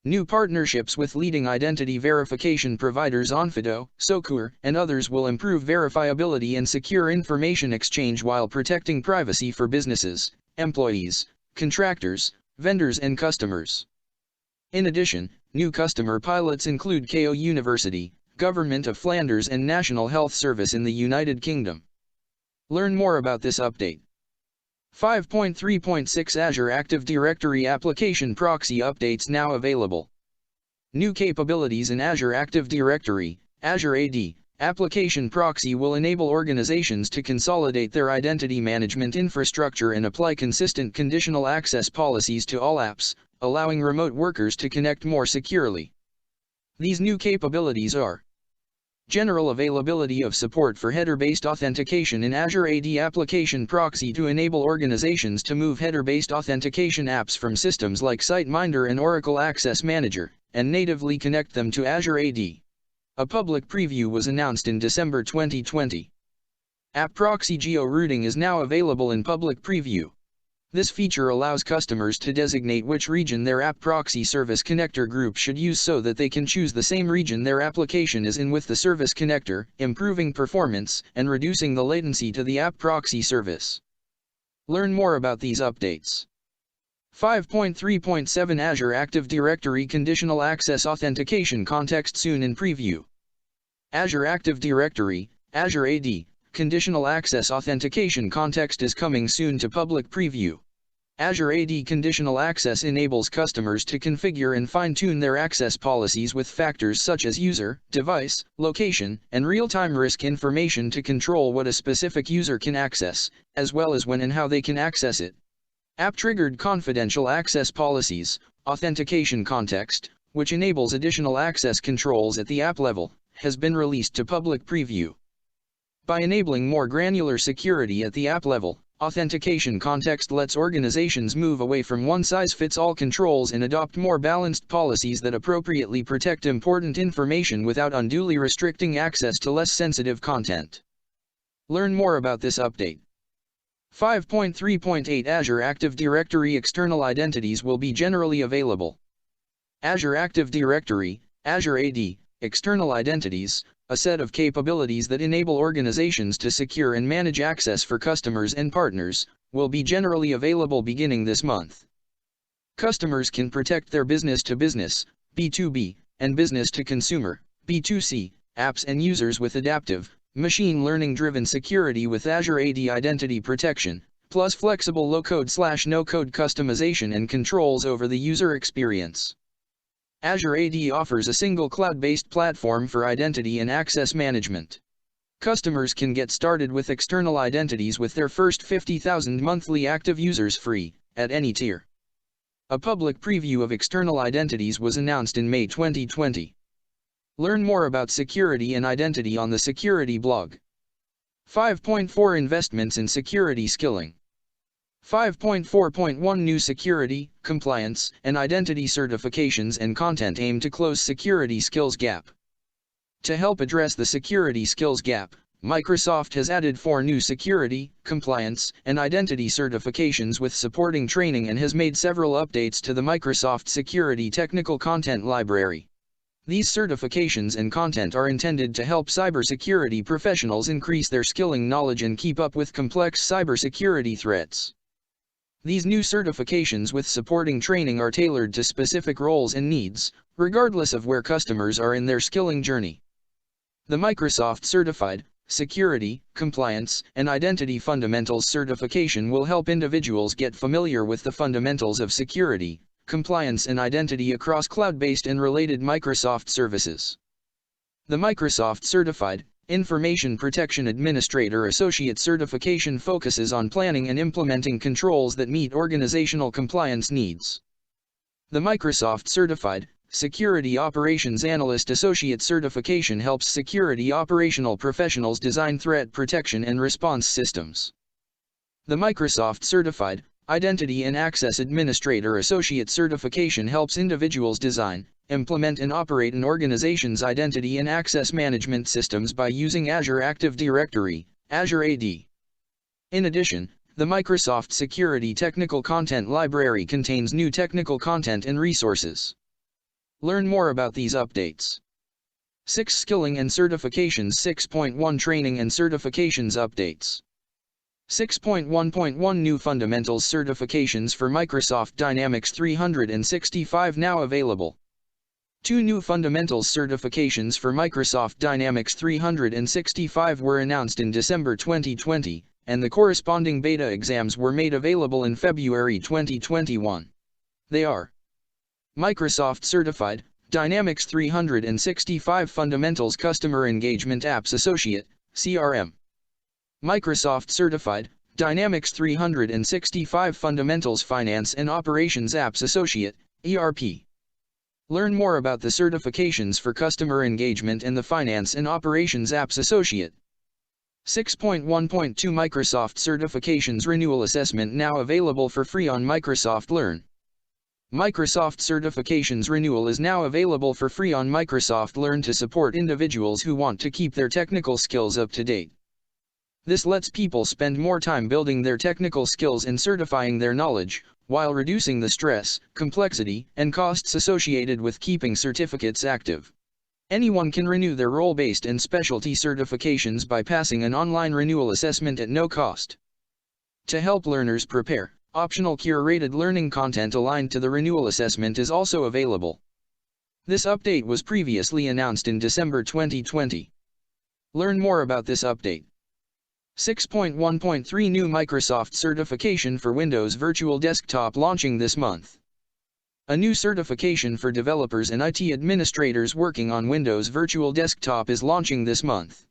New partnerships with leading identity verification providers Onfido, Socure, and others will improve verifiability and secure information exchange while protecting privacy for businesses, employees, contractors, vendors and customers. In addition, new customer pilots include KO University, Government of Flanders and National Health Service in the United Kingdom. Learn more about this update. 5.3.6 Azure Active Directory Application Proxy Updates now available. New capabilities in Azure Active Directory, Azure AD, Application Proxy will enable organizations to consolidate their identity management infrastructure and apply consistent conditional access policies to all apps, allowing remote workers to connect more securely. These new capabilities are: general availability of support for header-based authentication in Azure AD Application Proxy to enable organizations to move header-based authentication apps from systems like SiteMinder and Oracle Access Manager, and natively connect them to Azure AD. A public preview was announced in December 2020. App Proxy Geo-routing is now available in public preview. This feature allows customers to designate which region their App Proxy Service Connector group should use so that they can choose the same region their application is in with the Service Connector, improving performance and reducing the latency to the App Proxy service. Learn more about these updates. 5.3.7 Azure Active Directory Conditional Access Authentication Context soon in preview. Azure Active Directory, Azure AD, Conditional Access Authentication Context is coming soon to public preview. Azure AD Conditional Access enables customers to configure and fine-tune their access policies with factors such as user, device, location, and real-time risk information to control what a specific user can access, as well as when and how they can access it. App-triggered confidential access policies, authentication context, which enables additional access controls at the app level, has been released to public preview. By enabling more granular security at the app level, authentication context lets organizations move away from one-size-fits-all controls and adopt more balanced policies that appropriately protect important information without unduly restricting access to less sensitive content. Learn more about this update. 5.3.8 Azure Active Directory External Identities will be generally available. Azure Active Directory, Azure AD, External identities, a set of capabilities that enable organizations to secure and manage access for customers and partners, will be generally available beginning this month. Customers can protect their business-to-business, B2B, and business-to-consumer, B2C, apps and users with adaptive, machine learning-driven security with Azure AD Identity Protection, plus flexible low-code/no-code customization and controls over the user experience. Azure AD offers a single cloud-based platform for identity and access management. Customers can get started with external identities with their first 50,000 monthly active users free, at any tier. A public preview of external identities was announced in May 2020. Learn more about security and identity on the Security blog. 5.4 Investments in security skilling. 5.4.1 New security, compliance, and identity certifications and content aim to close security skills gap. To help address the security skills gap, Microsoft has added 4 new security, compliance, and identity certifications with supporting training and has made several updates to the Microsoft Security Technical Content Library. These certifications and content are intended to help cybersecurity professionals increase their skilling knowledge and keep up with complex cybersecurity threats. These new certifications with supporting training are tailored to specific roles and needs, regardless of where customers are in their skilling journey. The Microsoft Certified Security, Compliance, and Identity Fundamentals certification will help individuals get familiar with the fundamentals of security, compliance and identity across cloud-based and related Microsoft services. The Microsoft Certified Information Protection Administrator Associate certification focuses on planning and implementing controls that meet organizational compliance needs. The Microsoft Certified Security Operations Analyst Associate certification helps security operational professionals design threat protection and response systems. The Microsoft Certified Identity and Access Administrator Associate certification helps individuals design, implement and operate an organization's identity and access management systems by using Azure Active Directory, Azure AD. In addition, the Microsoft Security Technical Content Library contains new technical content and resources. Learn more about these updates. 6 Skilling and Certifications 6.1 Training and Certifications Updates. 6.1.1 New Fundamentals Certifications for Microsoft Dynamics 365 now available. 2 new Fundamentals certifications for Microsoft Dynamics 365 were announced in December 2020, and the corresponding beta exams were made available in February 2021. They are Microsoft Certified Dynamics 365 Fundamentals Customer Engagement Apps Associate, CRM. Microsoft Certified Dynamics 365 Fundamentals Finance and Operations Apps Associate, ERP. Learn more about the certifications for Customer Engagement and the Finance and Operations Apps Associate. 6.1.2 Microsoft Certifications Renewal Assessment now available for free on Microsoft Learn. Microsoft Certifications Renewal is now available for free on Microsoft Learn to support individuals who want to keep their technical skills up to date. This lets people spend more time building their technical skills and certifying their knowledge, while reducing the stress, complexity, and costs associated with keeping certificates active. Anyone can renew their role-based and specialty certifications by passing an online renewal assessment at no cost. To help learners prepare, optional curated learning content aligned to the renewal assessment is also available. This update was previously announced in December 2020. Learn more about this update. 6.1.3 New Microsoft Certification for Windows Virtual Desktop launching this month. A new certification for developers and IT administrators working on Windows Virtual Desktop is launching this month.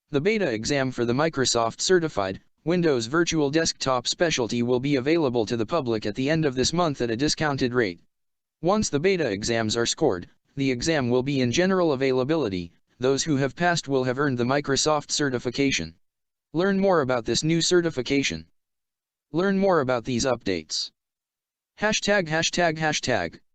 The beta exam for the Microsoft Certified Windows Virtual Desktop specialty will be available to the public at the end of this month at a discounted rate. Once the beta exams are scored, the exam will be in general availability. Those who have passed will have earned the Microsoft certification. Learn more about this new certification. Learn more about these updates. #####